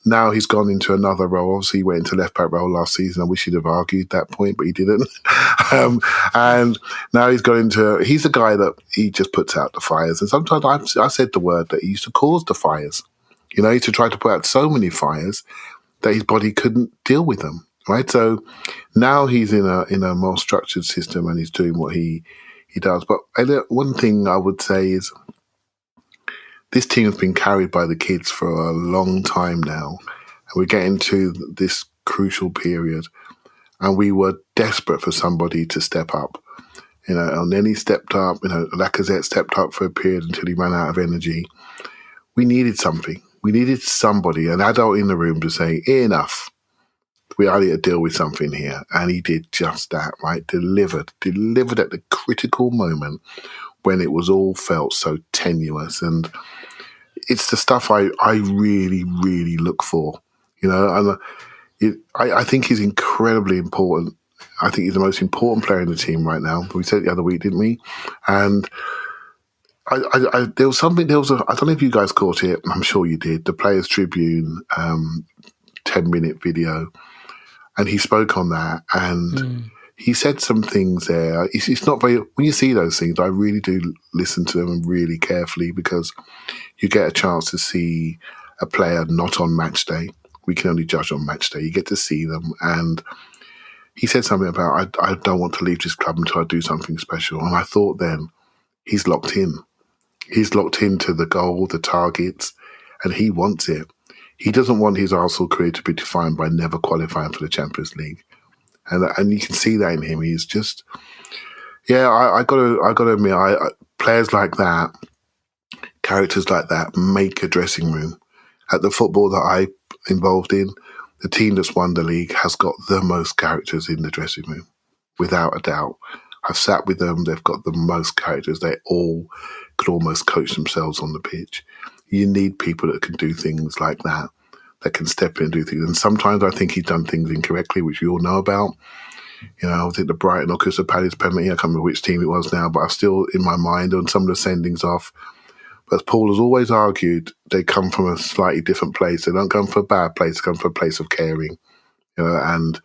Now he's gone into another role. Obviously, he went into left-back role last season. I wish he'd have argued that point, but he didn't. And now he's the guy that he just puts out the fires. And sometimes I said the word that he used to cause the fires. He used to try to put out so many fires that his body couldn't deal with them, right? So now he's in a more structured system and he's doing what he does. But Elliot, one thing I would say is this team has been carried by the kids for a long time now. And we're getting to this crucial period. And we were desperate for somebody to step up. Elneny stepped up. Lacazette stepped up for a period until he ran out of energy. We needed something. We needed somebody, an adult in the room, to say, enough. We need to deal with something here. And he did just that, right? Delivered at the critical moment when it was all felt so tenuous. And it's the stuff I really, really look for, and I think he's incredibly important. I think he's the most important player in the team right now. We said it the other week, didn't we? And there was I don't know if you guys caught it. I'm sure you did. The Players Tribune 10-minute video, and he spoke on that, and he said some things there. It's not very, when you see those things, I really do listen to them really carefully, because you get a chance to see a player not on match day. We can only judge on match day. You get to see them, and he said something about, I don't want to leave this club until I do something special. And I thought then, he's locked in. He's locked into the goal, the targets, and he wants it. He doesn't want his Arsenal career to be defined by never qualifying for the Champions League. And you can see that in him. He's just, I gotta admit, players like that, characters like that, make a dressing room. At the football that I'm involved in, the team that's won the league has got the most characters in the dressing room, without a doubt. I've sat with them, they've got the most characters. They all could almost coach themselves on the pitch. You need people that can do things like that can step in and do things. And sometimes I think he's done things incorrectly, which we all know about. I think the Brighton or Crystal Palace penalty, I can't remember which team it was now, but I'm still in my mind on some of the sendings off. But as Paul has always argued, they come from a slightly different place. They don't come from a bad place, they come from a place of caring. And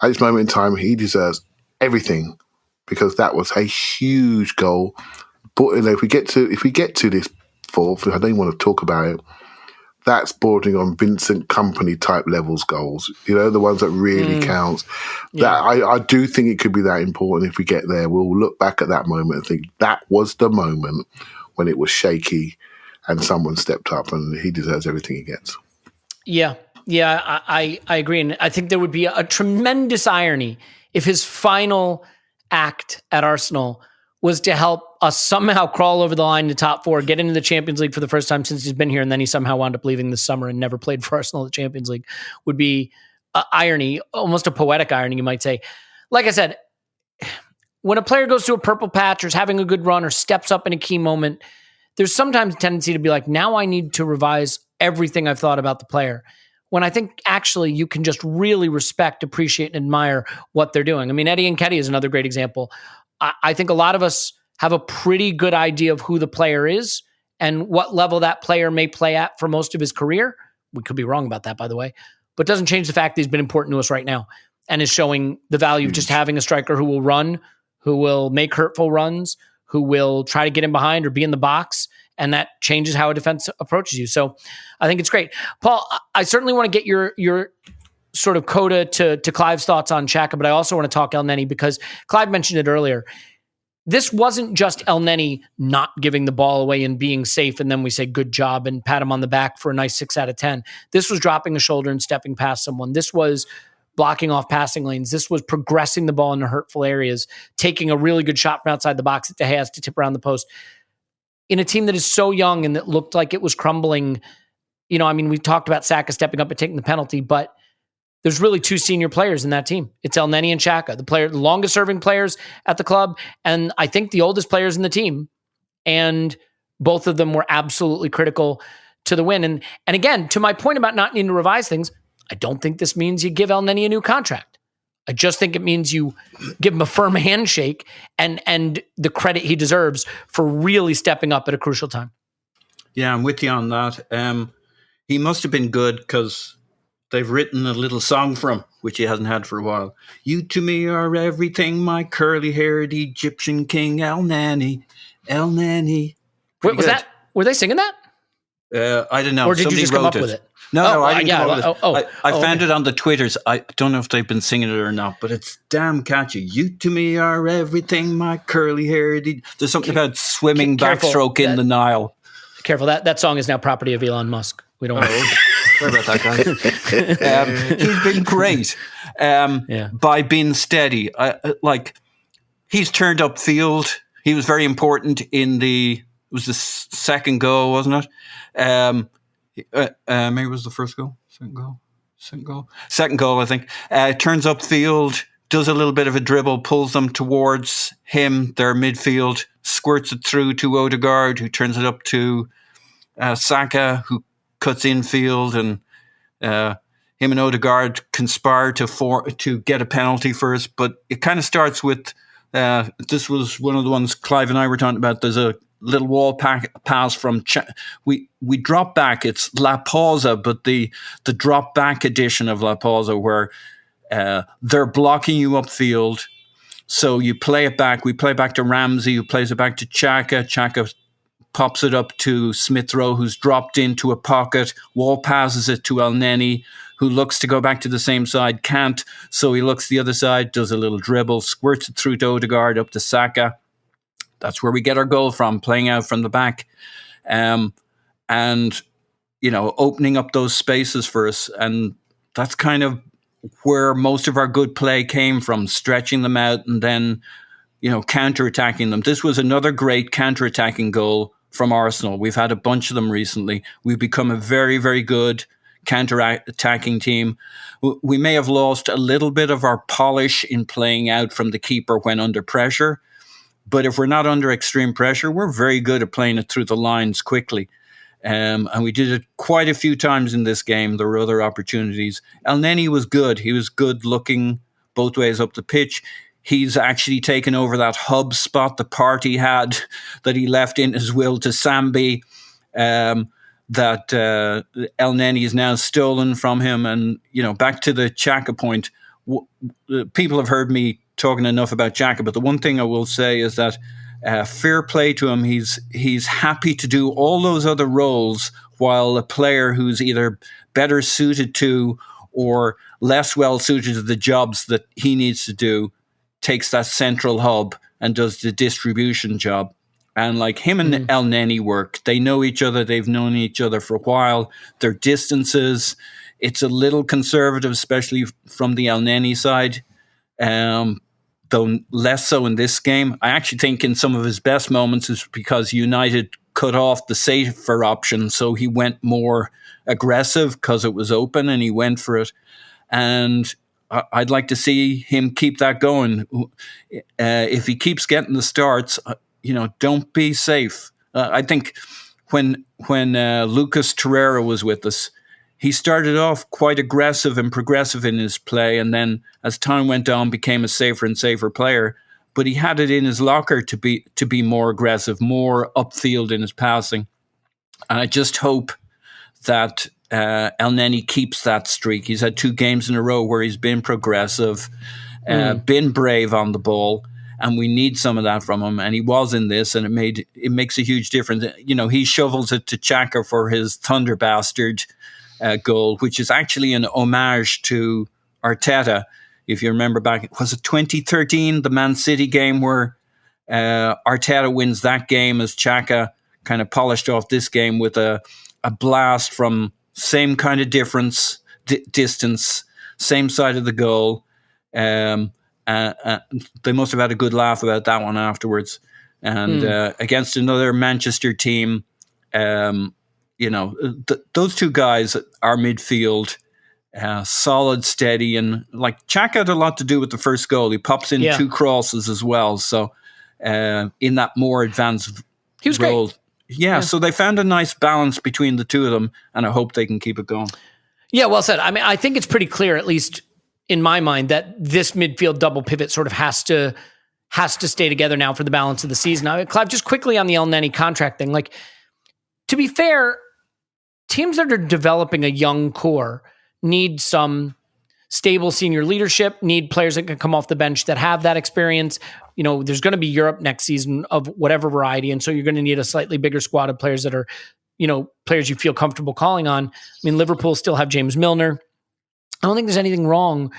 at this moment in time, he deserves everything, because that was a huge goal. But if we get to this fourth, I don't even want to talk about it, that's bordering on Vincent Kompany type levels goals. The ones that really counts. Yeah. That I do think it could be that important. If we get there, we'll look back at that moment and think that was the moment when it was shaky and someone stepped up, and he deserves everything he gets. Yeah, I agree. And I think there would be a tremendous irony if his final act at Arsenal was to help us somehow crawl over the line to top four, get into the Champions League for the first time since he's been here, and then he somehow wound up leaving this summer and never played for Arsenal in the Champions League. Would be irony, almost a poetic irony, you might say. Like I said, when a player goes to a purple patch or is having a good run or steps up in a key moment, there's sometimes a tendency to be like, now I need to revise everything I've thought about the player. When I think actually you can just really respect, appreciate, and admire what they're doing. I mean, Eddie Nketiah is another great example. I think a lot of us have a pretty good idea of who the player is and what level that player may play at for most of his career. We could be wrong about that, by the way, but doesn't change the fact that he's been important to us right now and is showing the value of just having a striker who will run, who will make hurtful runs, who will try to get in behind or be in the box, and that changes how a defense approaches you. So I think it's great. Paul, I certainly want to get your sort of coda to Clive's thoughts on Xhaka, but I also want to talk Elneny, because Clive mentioned it earlier. This wasn't just Elneny not giving the ball away and being safe, and then we say good job and pat him on the back for a nice 6 out of 10. This was dropping a shoulder and stepping past someone. This was blocking off passing lanes. This was progressing the ball into hurtful areas, taking a really good shot from outside the box that De Gea has to tip around the post. In a team that is so young and that looked like it was crumbling, we talked about Saka stepping up and taking the penalty, but there's really two senior players in that team. It's Elneny and Xhaka, the longest serving players at the club, and I think the oldest players in the team. And both of them were absolutely critical to the win. And again, to my point about not needing to revise things, I don't think this means you give Elneny a new contract. I just think it means you give him a firm handshake and the credit he deserves for really stepping up at a crucial time. Yeah, I'm with you on that. He must have been good because they've written a little song for him, which he hasn't had for a while. You to me are everything, my curly-haired Egyptian king, Elneny. Wait, was that? Were they singing that? I don't know. Or did you just come up with it? No, I didn't come up with it. I found it on the Twitters. I don't know if they've been singing it or not, but it's damn catchy. You to me are everything, my curly-haired. There's something about swimming backstroke in the Nile. Careful, that song is now property of Elon Musk. We don't want to. Sorry about that, guys. He's been great by being steady. He's turned up field. He was very important in it was the second goal, wasn't it? Maybe it was the first goal. Second goal, I think. Turns up field, does a little bit of a dribble, pulls them towards him, their midfield, squirts it through to Odegaard, who turns it up to Saka, who cuts infield, and him and Odegaard conspire to get a penalty first. But it kind of starts with, this was one of the ones Clive and I were talking about. There's a little wall pass from we drop back. It's La Pausa, but the drop back edition of La Pausa, where they're blocking you upfield. So you play it back. We play back to Ramsey, who plays it back to Xhaka. Xhaka pops it up to Smith Rowe, who's dropped into a pocket. Wall passes it to Elneny, who looks to go back to the same side, can't. So he looks the other side, does a little dribble, squirts it through to Odegaard, up to Saka. That's where we get our goal from, playing out from the back. And, opening up those spaces for us. And that's kind of where most of our good play came from, stretching them out and then, counter-attacking them. This was another great counter-attacking goal from Arsenal. We've had a bunch of them recently. We've become a very, very good counter-attacking team. We may have lost a little bit of our polish in playing out from the keeper when under pressure, but if we're not under extreme pressure, we're very good at playing it through the lines quickly. And we did it quite a few times in this game. There were other opportunities. Elneny was good. He was good looking both ways up the pitch. He's actually taken over that hub spot the party had that he left in his will to Sambi, that Elneny is now stolen from him. And, back to the Xhaka point, people have heard me talking enough about Xhaka, but the one thing I will say is that fair play to him. He's happy to do all those other roles while a player who's either better suited to or less well suited to the jobs that he needs to do takes that central hub and does the distribution job. And like him and Elneny work, they know each other. They've known each other for a while. Their distances, it's a little conservative, especially from the Elneny side. Though less so in this game. I actually think in some of his best moments is because United cut off the safer option, so he went more aggressive because it was open and he went for it. And I'd like to see him keep that going. If he keeps getting the starts, don't be safe. I think when Lucas Torreira was with us, he started off quite aggressive and progressive in his play, and then as time went on, became a safer and safer player. But he had it in his locker to be more aggressive, more upfield in his passing. And I just hope that Elneny keeps that streak. He's had 2 games in a row where he's been progressive, been brave on the ball, and we need some of that from him. And he was in this, and it makes a huge difference. He shovels it to Xhaka for his Thunder Bastard goal, which is actually an homage to Arteta. If you remember back, was it 2013, the Man City game where Arteta wins that game as Xhaka kind of polished off this game with a blast from same kind of distance, same side of the goal. They must have had a good laugh about that one afterwards. And against another Manchester team, those 2 guys are midfield, solid, steady, and like Xhaka had a lot to do with the first goal. He pops in 2 crosses as well. So in that more advanced he was role. Great. Yeah, so they found a nice balance between the 2 of them, and I hope they can keep it going. Yeah, well said. I mean, I think it's pretty clear, at least in my mind, that this midfield double pivot sort of has to stay together now for the balance of the season. Now, Clive, just quickly on the Elneny contract thing, like, to be fair, teams that are developing a young core need some stable senior leadership, need players that can come off the bench that have that experience. There's going to be Europe next season of whatever variety, and so you're going to need a slightly bigger squad of players that are, players you feel comfortable calling on. I mean, Liverpool still have James Milner. I don't think there's anything wrong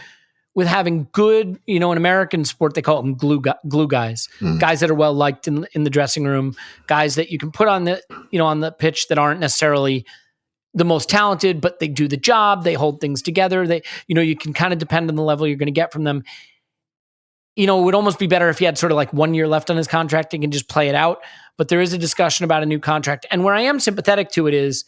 with having good, in American sport, they call them glue guys, guys that are well liked in the dressing room, guys that you can put on the pitch that aren't necessarily the most talented, but they do the job. They hold things together. You can kind of depend on the level you're going to get from them. It would almost be better if he had sort of like 1 year left on his contract and can just play it out. But there is a discussion about a new contract. And where I am sympathetic to it is,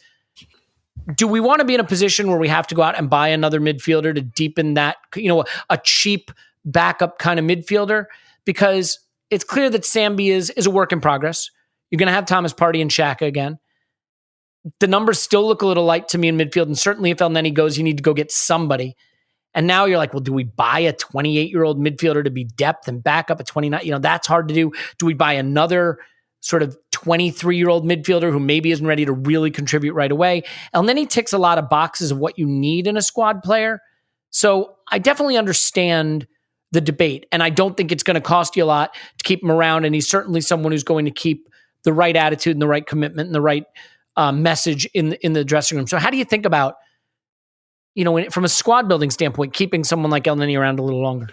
do we want to be in a position where we have to go out and buy another midfielder to deepen that, a cheap backup kind of midfielder? Because it's clear that Sambi is a work in progress. You're going to have Thomas Partey and Xhaka again. the numbers still look a little light to me in midfield. And certainly if Elneny goes, you need to go get somebody. And now you're like, well, do we buy a 28-year-old midfielder to be depth and back up at 29? That's hard to do. Do we buy another sort of 23-year-old midfielder who maybe isn't ready to really contribute right away? Elneny ticks a lot of boxes of what you need in a squad player. So I definitely understand the debate, and I don't think it's going to cost you a lot to keep him around. And he's certainly someone who's going to keep the right attitude and the right commitment and the right message in the dressing room. So how do you think about, from a squad building standpoint, keeping someone like Elneny around a little longer?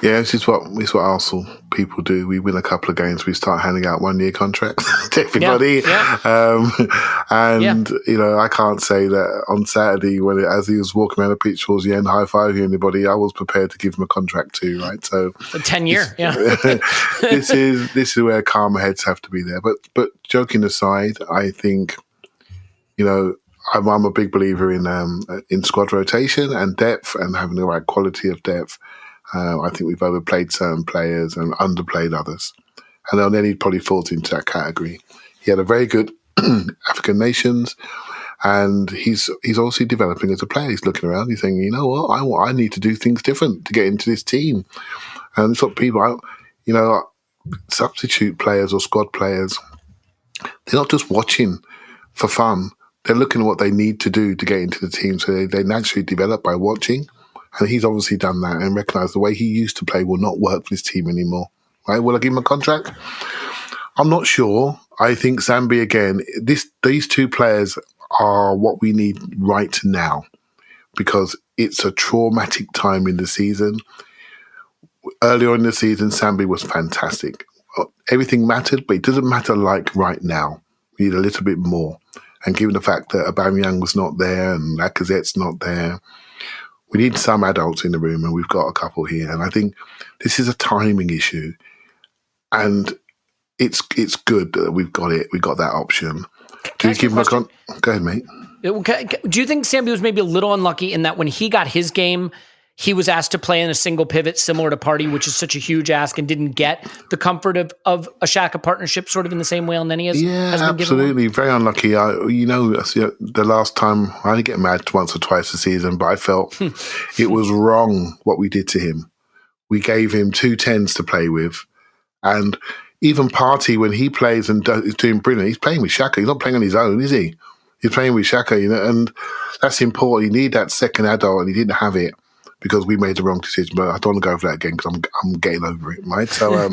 Yeah, this is what Arsenal people do. We win a couple of games, we start handing out 1-year contracts to everybody. I can't say that on Saturday, as he was walking around the pitch towards the end, high-fiving anybody, I was prepared to give him a contract too, right? So a 10-year, this is where calmer heads have to be there. But joking aside, I think, I'm a big believer in squad rotation and depth and having the right quality of depth. I think we've overplayed certain players and underplayed others. And Elneny probably falls into that category. He had a very good African Nations, and he's obviously developing as a player. He's looking around, he's saying, you know what, I need to do things different to get into this team. And it's what people, substitute players or squad players, they're not just watching for fun. They're looking at what they need to do to get into the team. So they naturally develop by watching. And he's obviously done that and recognised the way he used to play will not work for this team anymore. Right? Will I give him a contract? I'm not sure. I think Zambi, again, these two players are what we need right now because it's a traumatic time in the season. Earlier in the season, Zambi was fantastic. Everything mattered, but it doesn't matter like right now. We need a little bit more. And given the fact that Aubameyang was not there and Lacazette's not there, we need some adults in the room, and we've got a couple here. And I think this is a timing issue, and it's good that we've got it. We got that option. Do you give him Go ahead, mate. Do you think Zambi was maybe a little unlucky in that when he got his game, he was asked to play in a single pivot similar to Partey, which is such a huge ask, and didn't get the comfort of a Xhaka partnership sort of in the same way Elneny has been absolutely. Very unlucky. The last time, I only get mad once or twice a season, but I felt it was wrong what we did to him. We gave him 2 10s to play with, and even Partey, when he plays and is doing brilliant, he's playing with Xhaka. He's not playing on his own, is he? He's playing with Xhaka, and that's important. You need that second adult, and he didn't have it because we made the wrong decision. But I don't want to go over that again because I'm getting over it, right? So,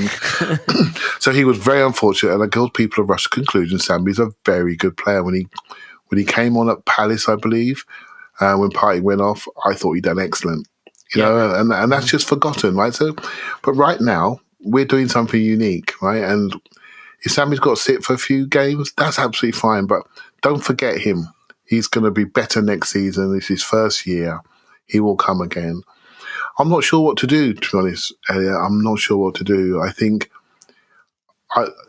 so he was very unfortunate, and I guess people have rushed to conclusions. Zambi's a very good player. When he came on at Palace, I believe, when Partey went off, I thought he'd done excellent. And that's just forgotten, right? So, but right now we're doing something unique, right? And if Zambi's got to sit for a few games, that's absolutely fine. But don't forget him. He's going to be better next season. It's his first year. He will come again. I'm not sure what to do, to be honest, Elliot. I'm not sure what to do. I think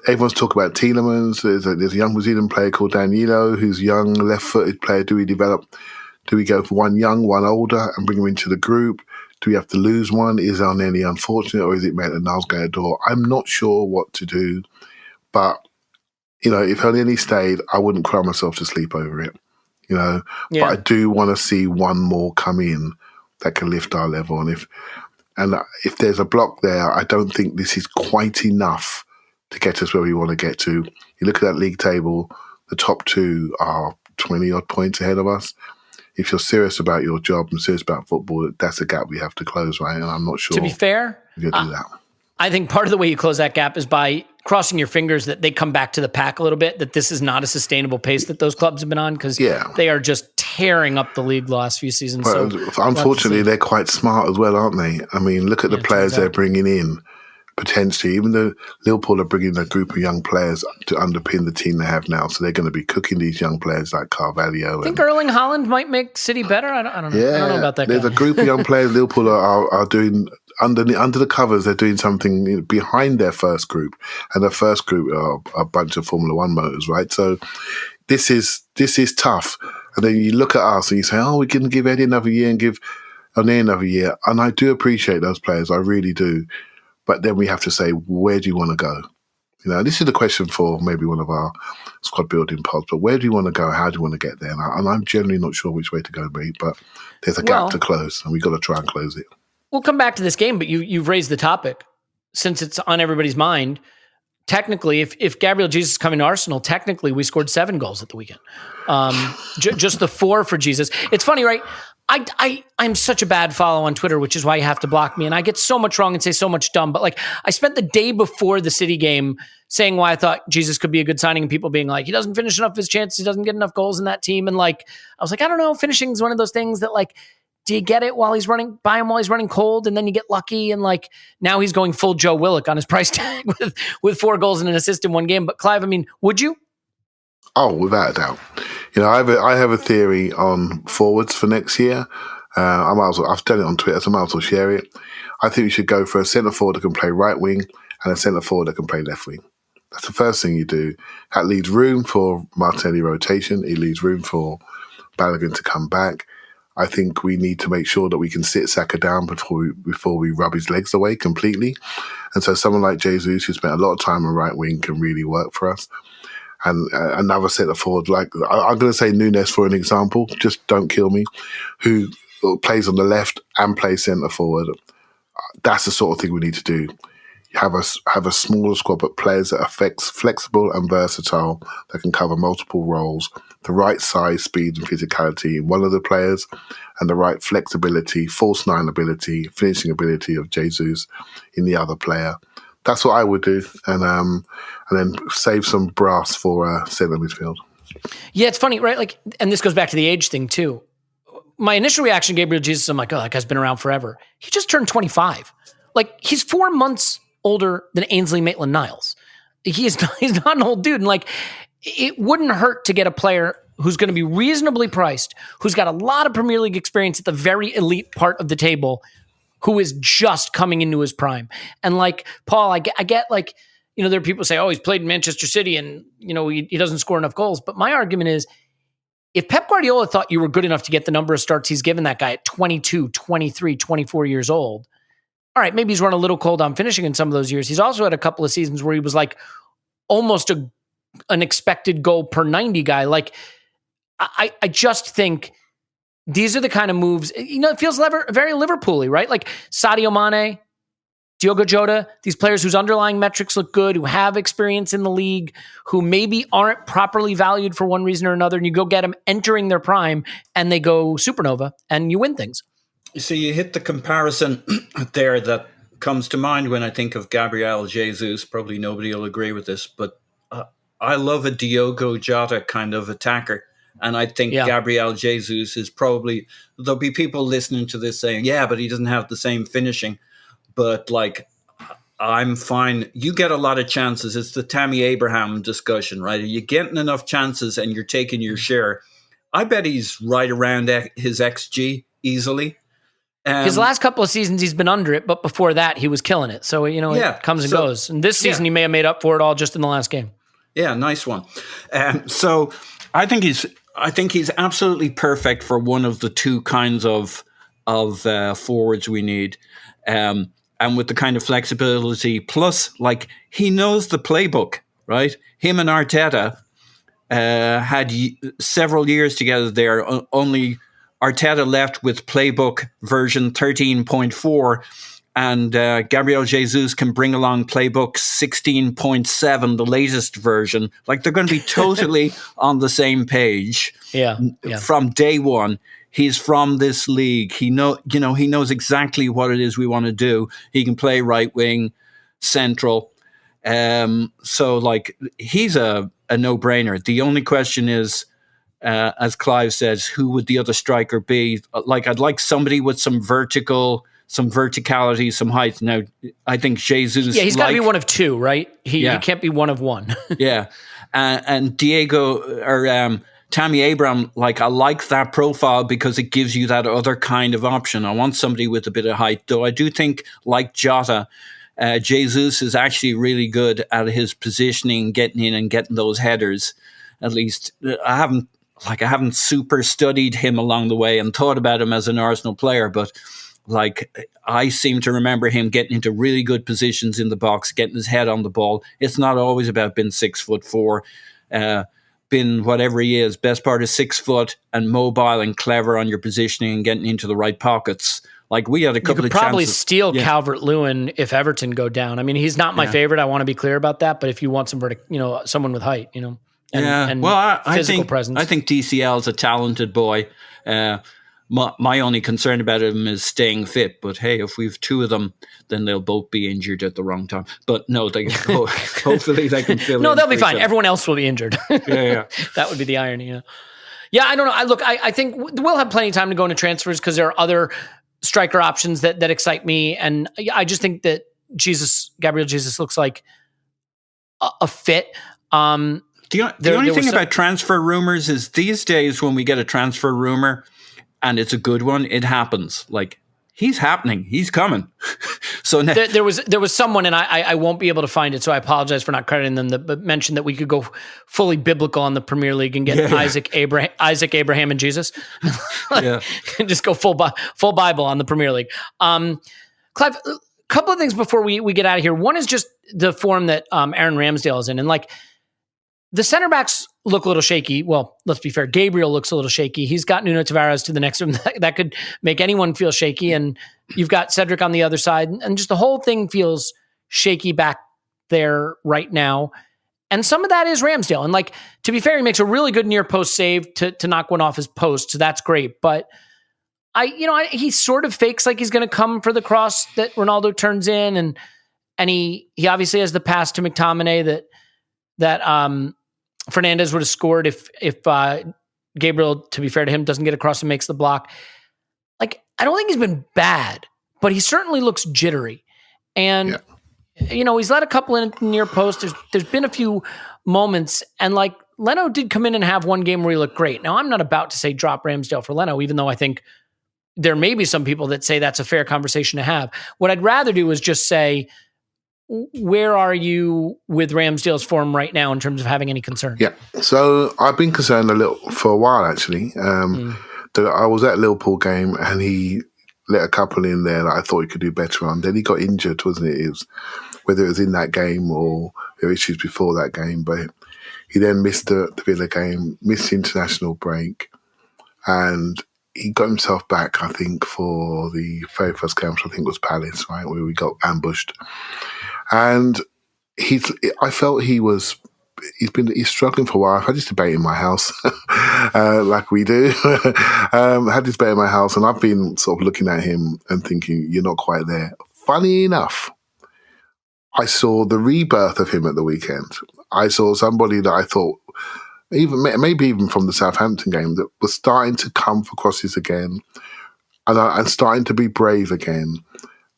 everyone's talking about Tielemans. There's a young Brazilian player called Danilo, who's a young, left-footed player. Do we develop? Do we go for one young, one older, and bring him into the group? Do we have to lose one? Is Elneny unfortunate, or is it Maitland-Niles going to door? I'm not sure what to do. But, if Elneny stayed, I wouldn't cry myself to sleep over it. But I do want to see one more come in that can lift our level. And if there's a block there, I don't think this is quite enough to get us where we want to get to. You look at that league table, the top 2 are 20-odd points ahead of us. If you're serious about your job and serious about football, that's a gap we have to close, right? And I'm not sure. To be fair, you can do that. I think part of the way you close that gap is by crossing your fingers that they come back to the pack a little bit, that this is not a sustainable pace that those clubs have been on, because they are just tearing up the league the last few seasons. But so unfortunately, they're quite smart as well, aren't they? I mean, look at the players they're bringing in, potentially. Even though Liverpool are bringing a group of young players to underpin the team they have now, so they're going to be cooking these young players like Carvalho. I think Erling Haaland might make City better. I don't know. Yeah, I don't know about that there's guy. a group of young players Liverpool are doing. Under the covers, they're doing something behind their first group, and the first group are a bunch of Formula One motors, right? So this is tough. And then you look at us and you say, "Oh, we can give Eddie another year and give Elneny another year." And I do appreciate those players, I really do. But then we have to say, where do you want to go? This is the question for maybe one of our squad building pods, but where do you want to go? How do you want to get there? And I'm generally not sure which way to go, mate, but there's a gap to close, and we've got to try and close it. We'll come back to this game, but you've raised the topic. Since it's on everybody's mind, technically, if Gabriel Jesus is coming to Arsenal, technically we scored 7 goals at the weekend. Just the 4 for Jesus. It's funny, right? I'm such a bad follow on Twitter, which is why you have to block me. And I get so much wrong and say so much dumb. But I spent the day before the City game saying why I thought Jesus could be a good signing, and people being like, he doesn't finish enough of his chances. He doesn't get enough goals in that team. And I was like, I don't know. Finishing is one of those things that do you get it while he's running, buy him while he's running cold, and then you get lucky? And now he's going full Joe Willock on his price tag with 4 goals and an assist in one game. But Clive, would you? Oh, without a doubt. I have a theory on forwards for next year. I've done it on Twitter, so I might as well share it. I think we should go for a centre forward that can play right wing and a centre forward that can play left wing. That's the first thing you do. That leaves room for Martinelli rotation. It leaves room for Balogun to come back. I think we need to make sure that we can sit Saka down before we rub his legs away completely. And so someone like Jesus, who spent a lot of time on right wing, can really work for us. And another centre forward, I'm going to say Nunes for an example, just don't kill me, who plays on the left and plays centre forward. That's the sort of thing we need to do. Have a smaller squad, but players that are flexible and versatile, that can cover multiple roles, the right size, speed and physicality in one of the players, and the right flexibility, false nine ability, finishing ability of Jesus in the other player. That's what I would do, and then save some brass for centre midfield. Yeah, it's funny, right? And this goes back to the age thing too. My initial reaction, Gabriel Jesus, I'm like, oh, that guy's been around forever. He just turned 25. He's 4 months older than Ainsley Maitland-Niles. He's not an old dude. And it wouldn't hurt to get a player who's going to be reasonably priced, who's got a lot of Premier League experience at the very elite part of the table, who is just coming into his prime. And Paul, I get there are people who say, oh, he's played in Manchester City and, he doesn't score enough goals. But my argument is, if Pep Guardiola thought you were good enough to get the number of starts he's given that guy at 22, 23, 24 years old, all right, maybe he's run a little cold on finishing in some of those years. He's also had a couple of seasons where he was almost an expected goal per 90 guy. I just think these are the kind of moves, it feels very Liverpool-y, right? Sadio Mane, Diogo Jota, these players whose underlying metrics look good, who have experience in the league, who maybe aren't properly valued for one reason or another, and you go get them entering their prime, and they go supernova, and you win things. So you hit the comparison there that comes to mind when I think of Gabriel Jesus. Probably nobody will agree with this, but I love a Diogo Jota kind of attacker. And I think Gabriel Jesus is probably, there'll be people listening to this saying, yeah, but he doesn't have the same finishing. But I'm fine. You get a lot of chances. It's the Tammy Abraham discussion, right? Are you getting enough chances and you're taking your share? I bet he's right around his XG easily. His last couple of seasons, he's been under it, but before that, he was killing it. So, it comes and goes. And this season, he may have made up for it all just in the last game. Yeah, nice one. So I think he's absolutely perfect for one of the two kinds of forwards we need. And with the kind of flexibility, plus, he knows the playbook, right? Him and Arteta had several years together there, only Arteta left with playbook version 13.4, and Gabriel Jesus can bring along playbook 16.7, the latest version. They're going to be totally on the same page. Yeah. From day one. He's from this league. He knows exactly what it is we want to do. He can play right wing, central. So he's a no-brainer. The only question is, as Clive says, who would the other striker be? I'd like somebody with some verticality, some height. Now, I think Jesus. Yeah, he's got to be one of two, right? He can't be one of one. Yeah, and Diego or Tammy Abraham, I like that profile because it gives you that other kind of option. I want somebody with a bit of height, though. I do think, like Jota, Jesus is actually really good at his positioning, getting in and getting those headers. At least I haven't super studied him along the way and thought about him as an Arsenal player, but Like, I seem to remember him getting into really good positions in the box, getting his head on the ball. It's not always about being 6'4", being whatever he is. Best part is 6 foot and mobile and clever on your positioning and getting into the right pockets. Like, we had a couple of chances. You could probably steal Calvert-Lewin if Everton go down. I mean, he's not my favorite. I want to be clear about that. But if you want someone with height, and physical presence. I think DCL is a talented boy. My only concern about him is staying fit. But hey, if we've two of them, then they'll both be injured at the wrong time. But no, hopefully they can fill in. No, they'll be fine. Everyone else will be injured. Yeah. That would be the irony. Yeah, I don't know. I think we'll have plenty of time to go into transfers because there are other striker options that excite me. And I just think that Gabriel Jesus looks like a fit. The only thing about transfer rumors is these days when we get a transfer rumor and it's a good one, it happens. Like, he's happening. He's coming. So there was someone, and I won't be able to find it, so I apologize for not crediting them, but mentioned that we could go fully biblical on the Premier League and get Isaac, Abraham, and Jesus. And just go full Bible on the Premier League. Clive, a couple of things before we get out of here. One is just the form that Aaron Ramsdale is in. And like, the center backs look a little shaky. Well, let's be fair. Gabriel looks a little shaky. He's got Nuno Tavares to the next room. That could make anyone feel shaky. And you've got Cedric on the other side. And just the whole thing feels shaky back there right now. And some of that is Ramsdale. And like, to be fair, he makes a really good near post save to knock one off his post. So that's great. But he sort of fakes like he's going to come for the cross that Ronaldo turns in. And he obviously has the pass to McTominay that Fernandes would have scored if Gabriel, to be fair to him, doesn't get across and makes the block. Like, I don't think he's been bad, but he certainly looks jittery. And, he's let a couple in near post. There's been a few moments. And like, Leno did come in and have one game where he looked great. Now, I'm not about to say drop Ramsdale for Leno, even though I think there may be some people that say that's a fair conversation to have. What I'd rather do is just say, where are you with Ramsdale's form right now in terms of having any concern? Yeah, so I've been concerned a little for a while, actually. That I was at a Liverpool game and he let a couple in there that I thought he could do better on. Then he got injured, wasn't it? Whether it was in that game or there were issues before that game. But he then missed the Villa game, missed the international break, and he got himself back, I think, for the very first game, which I think was Palace, right, where we got ambushed. And I felt he's struggling for a while. I've had this debate in my house, like we do. I had this debate in my house, and I've been sort of looking at him and thinking, you're not quite there. Funny enough, I saw the rebirth of him at the weekend. I saw somebody that I thought, maybe even from the Southampton game, that was starting to come for crosses again and starting to be brave again.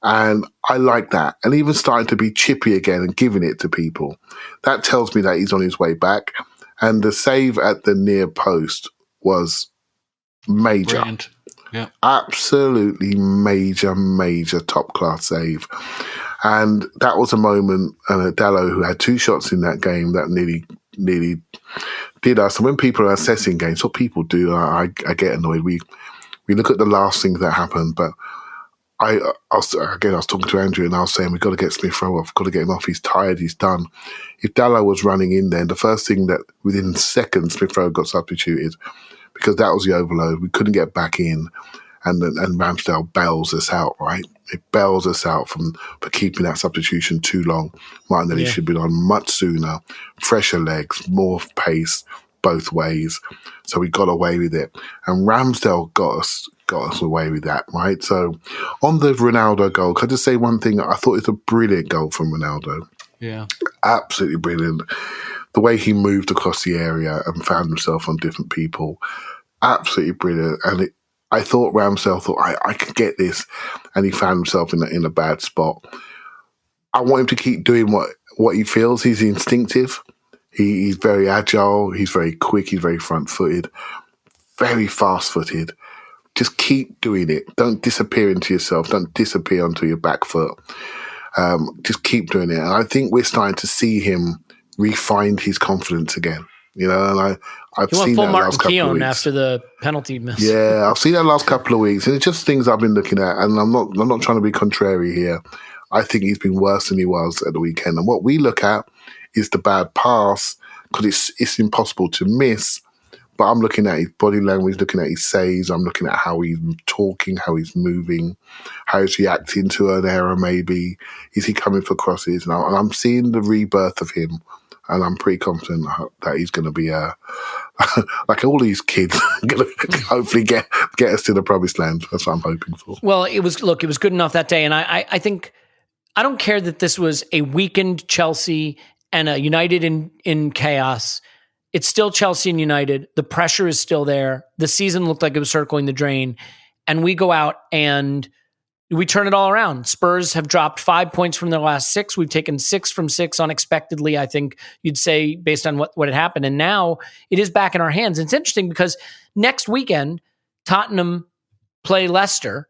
And I like that. And even starting to be chippy again and giving it to people. That tells me that he's on his way back. And the save at the near post was major. Brilliant. Yeah. Absolutely major top-class save. And that was a moment, Dallo, who had 2 shots in that game that nearly did us. And when people are assessing games, what people do, I get annoyed. We look at the last thing that happened, but I was talking to Andrew and I was saying, we've got to get Smith Rowe off, got to get him off. He's tired, he's done. If Dallo was running in there, the first thing that within seconds, Smith Rowe got substituted because that was the overload. We couldn't get back in. And Ramsdale bails us out, right? It bails us out for keeping that substitution too long. Martinelli should have been on much sooner, fresher legs, more pace both ways. So we got away with it. And Ramsdale got us away with that, right? So on the Ronaldo goal, can I just say one thing? I thought it was a brilliant goal from Ronaldo. Yeah. Absolutely brilliant. The way he moved across the area and found himself on different people, absolutely brilliant. And I thought Ramsdale thought, I could get this, and he found himself in a bad spot. I want him to keep doing what he feels. He's instinctive. He's very agile. He's very quick. He's very front-footed, very fast-footed. Just keep doing it. Don't disappear into yourself. Don't disappear onto your back foot. Just keep doing it. And I think we're starting to see him refine his confidence again. And I've seen that last couple of weeks after the penalty miss. Yeah, I've seen that last couple of weeks, and it's just things I've been looking at. And I'm not trying to be contrary here. I think he's been worse than he was at the weekend. And what we look at is the bad pass because it's impossible to miss. But I'm looking at his body language, looking at his saves. I'm looking at how he's talking, how he's moving, how he's reacting to an error maybe. Is he coming for crosses? And I'm seeing the rebirth of him. And I'm pretty confident that he's going to be, like all these kids, going to hopefully get us to the promised land. That's what I'm hoping for. Well, it was good enough that day. And I think, I don't care that this was a weakened Chelsea and a United in chaos. It's still Chelsea and United. The pressure is still there. The season looked like it was circling the drain. And we go out and we turn it all around. Spurs have dropped 5 points from their last 6. We've taken 6 from 6 unexpectedly, I think you'd say, based on what had happened. And now it is back in our hands. It's interesting because next weekend, Tottenham play Leicester,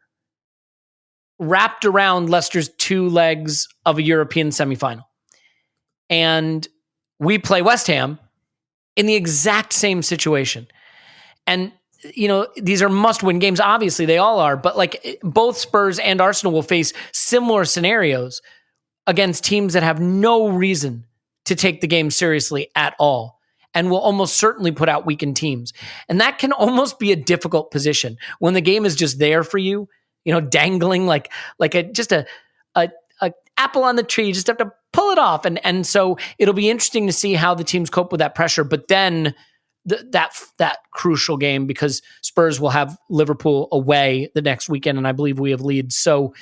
wrapped around Leicester's 2 legs of a European semifinal. And we play West Ham in the exact same situation. And, these are must-win games. Obviously, they all are. But like both Spurs and Arsenal will face similar scenarios against teams that have no reason to take the game seriously at all and will almost certainly put out weakened teams. And that can almost be a difficult position when the game is just there for you, dangling like a apple on the tree. You just have to pull it off. And so it'll be interesting to see how the teams cope with that pressure. But then that crucial game, because Spurs will have Liverpool away the next weekend, and I believe we have Leeds. So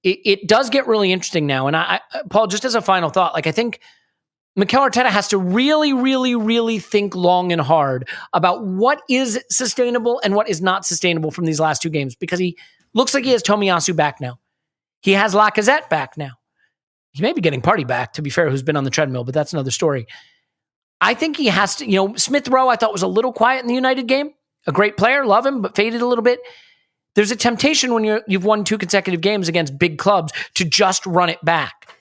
it does get really interesting now. And I Paul, just as a final thought, I think Mikel Arteta has to really, really, really think long and hard about what is sustainable and what is not sustainable from these last 2 games, because he looks like he has Tomiyasu back now. He has Lacazette back now. He may be getting Partey back, to be fair, who's been on the treadmill, but that's another story. I think he has to, Smith Rowe, I thought was a little quiet in the United game. A great player, love him, but faded a little bit. There's a temptation when you've won 2 consecutive games against big clubs to just run it back.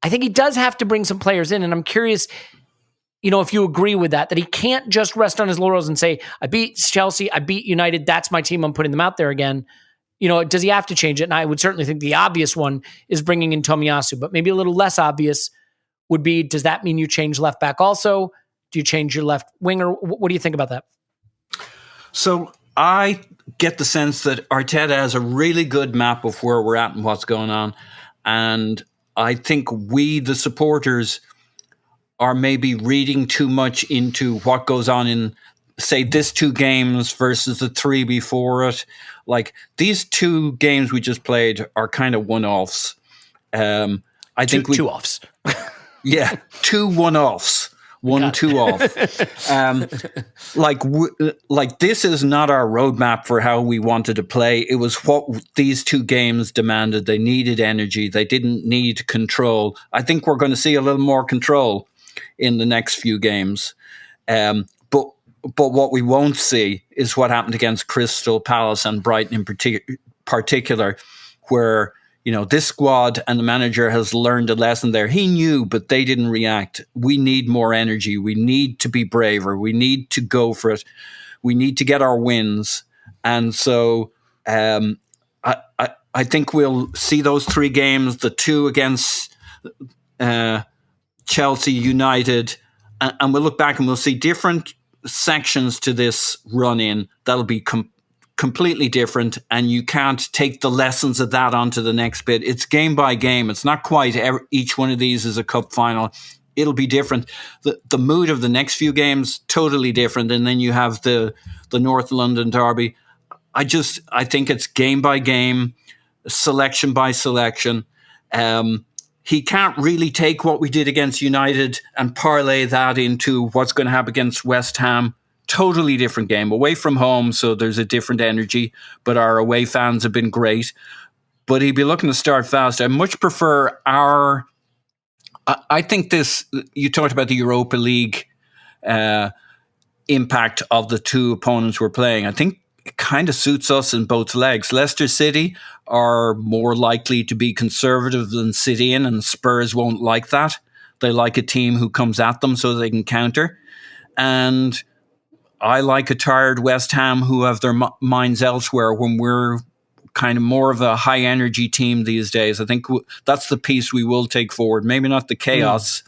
I think he does have to bring some players in, and I'm curious, if you agree with that he can't just rest on his laurels and say, I beat Chelsea, I beat United, that's my team, I'm putting them out there again. Does he have to change it? And I would certainly think the obvious one is bringing in Tomiyasu, but maybe a little less obvious would be, does that mean you change left back also? Do you change your left winger? What do you think about that? So I get the sense that Arteta has a really good map of where we're at and what's going on. And I think we, the supporters, are maybe reading too much into what goes on in, say, this 2 games versus the 3 before it. Like, these 2 games we just played are kind of one-offs. I think 2 offs. Yeah, 2 one-offs. 1-2 off. Like this is not our roadmap for how we wanted to play. It was what these 2 games demanded. They needed energy. They didn't need control. I think we're going to see a little more control in the next few games. But what we won't see is what happened against Crystal Palace and Brighton in particular, where this squad and the manager has learned a lesson there. He knew, but they didn't react. We need more energy. We need to be braver. We need to go for it. We need to get our wins. And so I think we'll see those 3 games, the 2 against Chelsea, United, and we'll look back and we'll see different sections to this run-in that'll be completely different, and you can't take the lessons of that onto the next bit. It's game by game. It's not quite each one of these is a cup final. It'll be different. The mood of the next few games, totally different. And then you have the North London derby. I think it's game by game, selection by selection. He can't really take what we did against United and parlay that into what's going to happen against West Ham. Totally different game, away from home, so there's a different energy, but our away fans have been great. But he'd be looking to start fast. I much prefer I think this, you talked about the Europa League impact of the 2 opponents we're playing. I think it kind of suits us in both legs. Leicester City are more likely to be conservative than City in, and Spurs won't like that. They like a team who comes at them so they can counter. And I like a tired West Ham who have their minds elsewhere when we're kind of more of a high energy team these days. I think that's the piece we will take forward. Maybe not the chaos,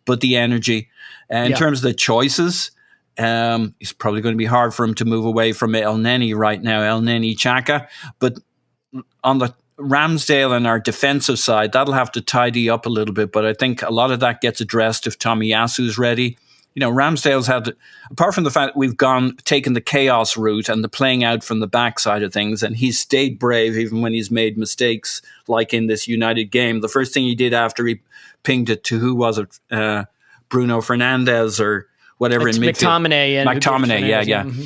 but the energy. In terms of the choices, it's probably going to be hard for him to move away from Elneny right now, Elneny, Xhaka. But on the Ramsdale and our defensive side, that'll have to tidy up a little bit. But I think a lot of that gets addressed if Tomiyasu's ready. You know, Ramsdale's had, apart from the fact that we've taken the chaos route and the playing out from the backside of things, and he's stayed brave even when he's made mistakes, like in this United game. The first thing he did after he pinged it to, who was it, Bruno Fernandes or whatever it's in midfield. McTominay, yeah. Mm-hmm.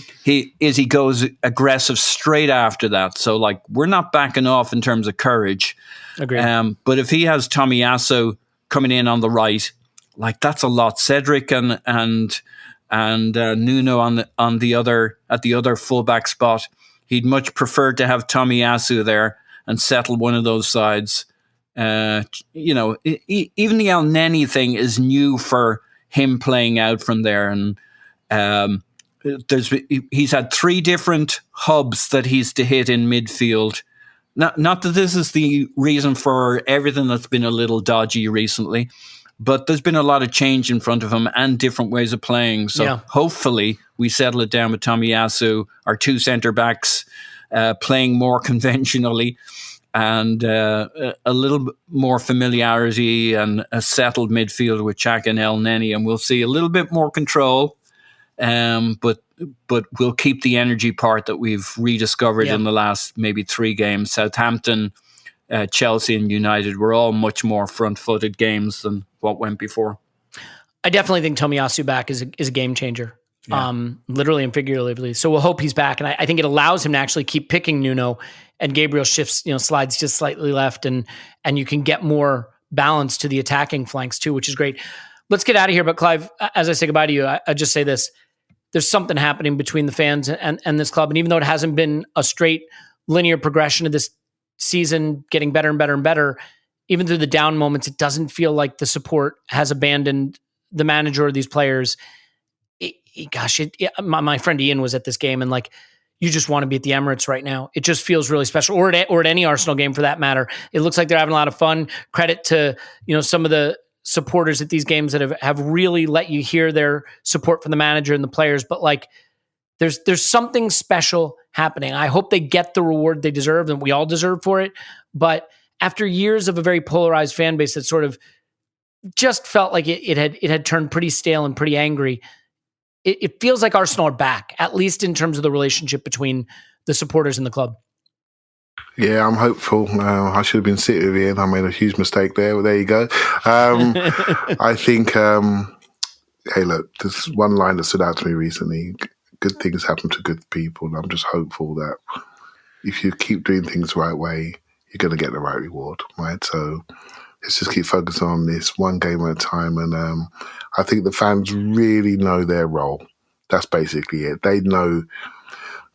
He goes aggressive straight after that. So, like, we're not backing off in terms of courage. Agreed. But if he has Tomiyasu coming in on the right, like, that's a lot. Cedric and Nuno on the other fullback spot. He'd much prefer to have Tomiyasu there and settle one of those sides. Even the Elneny thing is new for him playing out from there, and he's had 3 different hubs that he's to hit in midfield. Not that this is the reason for everything that's been a little dodgy recently. But there's been a lot of change in front of him and different ways of playing. So hopefully we settle it down with Tomiyasu, our 2 centre-backs playing more conventionally and a little more familiarity and a settled midfield with Xhaka and Elneny. And we'll see a little bit more control, but we'll keep the energy part that we've rediscovered in the last maybe 3 games. Southampton, Chelsea and United were all much more front-footed games than what went before. I definitely think Tomiyasu back is a game changer, literally and figuratively. So we'll hope he's back, and I think it allows him to actually keep picking Nuno, and Gabriel shifts, slides just slightly left, and you can get more balance to the attacking flanks too, which is great. Let's get out of here, but Clive, as I say goodbye to you, I just say this: there's something happening between the fans and this club, and even though it hasn't been a straight linear progression of this season, getting better and better and better, even through the down moments, it doesn't feel like the support has abandoned the manager or these players. My friend Ian was at this game, and like, you just want to be at the Emirates right now. It just feels really special, or at any Arsenal game for that matter. It looks like they're having a lot of fun. Credit to some of the supporters at these games that have really let you hear their support from the manager and the players. But like, there's something special happening. I hope they get the reward they deserve, and we all deserve for it. But after years of a very polarized fan base that sort of just felt like it had turned pretty stale and pretty angry, it feels like Arsenal are back, at least in terms of the relationship between the supporters and the club. Yeah, I'm hopeful. I should have been sitting with Ian. I made a huge mistake there. Well, there you go. I think, hey, look, there's one line that stood out to me recently. Good things happen to good people. And I'm just hopeful that if you keep doing things the right way, you're going to get the right reward, right? So let's just keep focusing on this one game at a time. And I think the fans really know their role. That's basically it. They know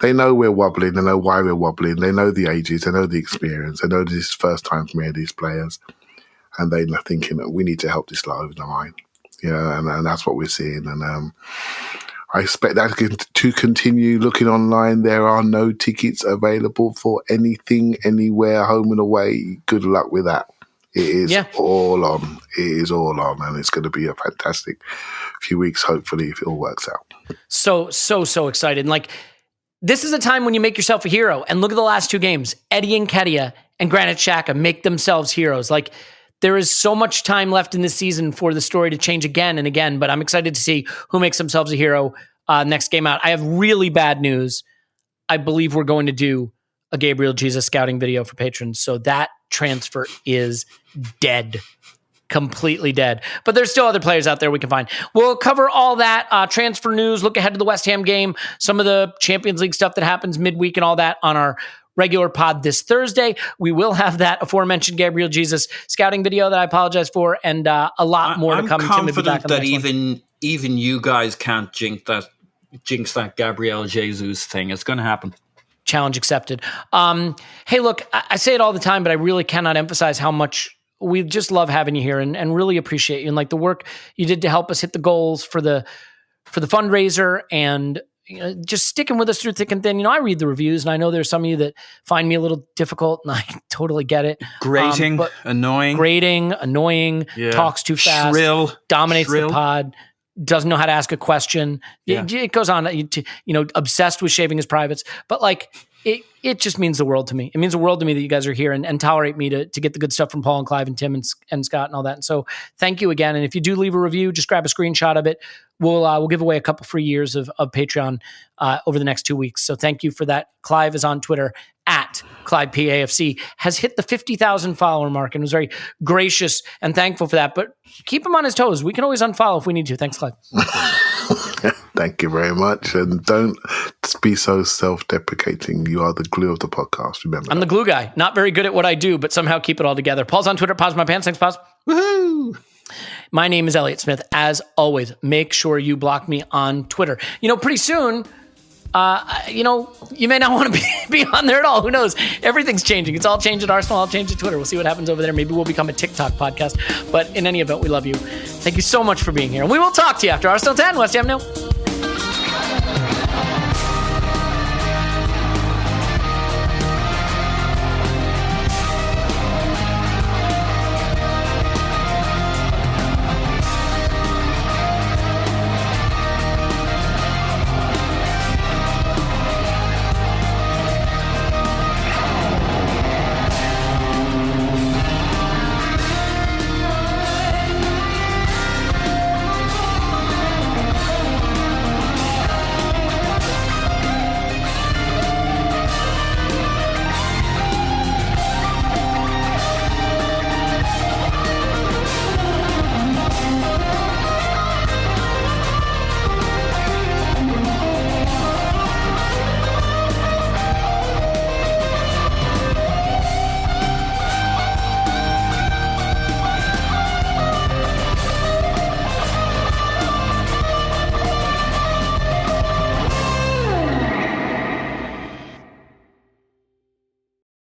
we're wobbling. They know why we're wobbling. They know the ages. They know the experience. They know this is the first time for many of these players. And they're thinking that we need to help this lot over the line. And that's what we're seeing. And I expect that to continue. Looking online, there are no tickets available for anything, anywhere, home and away. Good luck with that. It is all on. It is all on, and it's going to be a fantastic few weeks, hopefully, if it all works out. So excited. And like, this is a time when you make yourself a hero. And look at the last 2 games. Eddie Nketiah and Granit Xhaka make themselves heroes. Like, there is so much time left in this season for the story to change again and again, but I'm excited to see who makes themselves a hero next game out. I have really bad news. I believe we're going to do a Gabriel Jesus scouting video for patrons, so that transfer is dead. Completely dead. But there's still other players out there we can find. We'll cover all that transfer news, look ahead to the West Ham game, some of the Champions League stuff that happens midweek and all that on our regular pod this Thursday. We will have that aforementioned Gabriel Jesus scouting video that I apologize for, and a lot more to come. I'm confident that even you guys can't jinx that Gabriel Jesus thing. It's going to happen. Challenge accepted. Hey, look, I say it all the time, but I really cannot emphasize how much we just love having you here and really appreciate you. And like the work you did to help us hit the goals for the for the fundraiser and just sticking with us through thick and thin. I read the reviews, and I know there's some of you that find me a little difficult, and I totally get it. Grating, annoying, talks too fast, shrill, dominates the pod, doesn't know how to ask a question. It goes on, obsessed with shaving his privates. But it just means the world to me. It means the world to me that you guys are here and tolerate me to get the good stuff from Paul and Clive and Tim and Scott and all that. And so thank you again. And if you do leave a review, just grab a screenshot of it. We'll give away a couple free years of Patreon over the next 2 weeks. So thank you for that. Clive is on Twitter at ClivePAFC, has hit the 50,000 follower mark and was very gracious and thankful for that. But keep him on his toes. We can always unfollow if we need to. Thanks, Clive. Thank you very much. And don't be so self-deprecating. You are the glue of the podcast. Remember I'm the glue guy. Not very good at what I do, but somehow keep it all together. Paul's on Twitter. Pause my pants. Thanks, Pause. Woohoo! My name is Elliot Smith. As always, make sure you block me on Twitter. Pretty soon, you may not want to be on there at all. Who knows? Everything's changing. It's all changed at Arsenal. I'll change at Twitter. We'll see what happens over there. Maybe we'll become a TikTok podcast. But in any event, we love you. Thank you so much for being here. And we will talk to you after Arsenal 10, West Ham 0.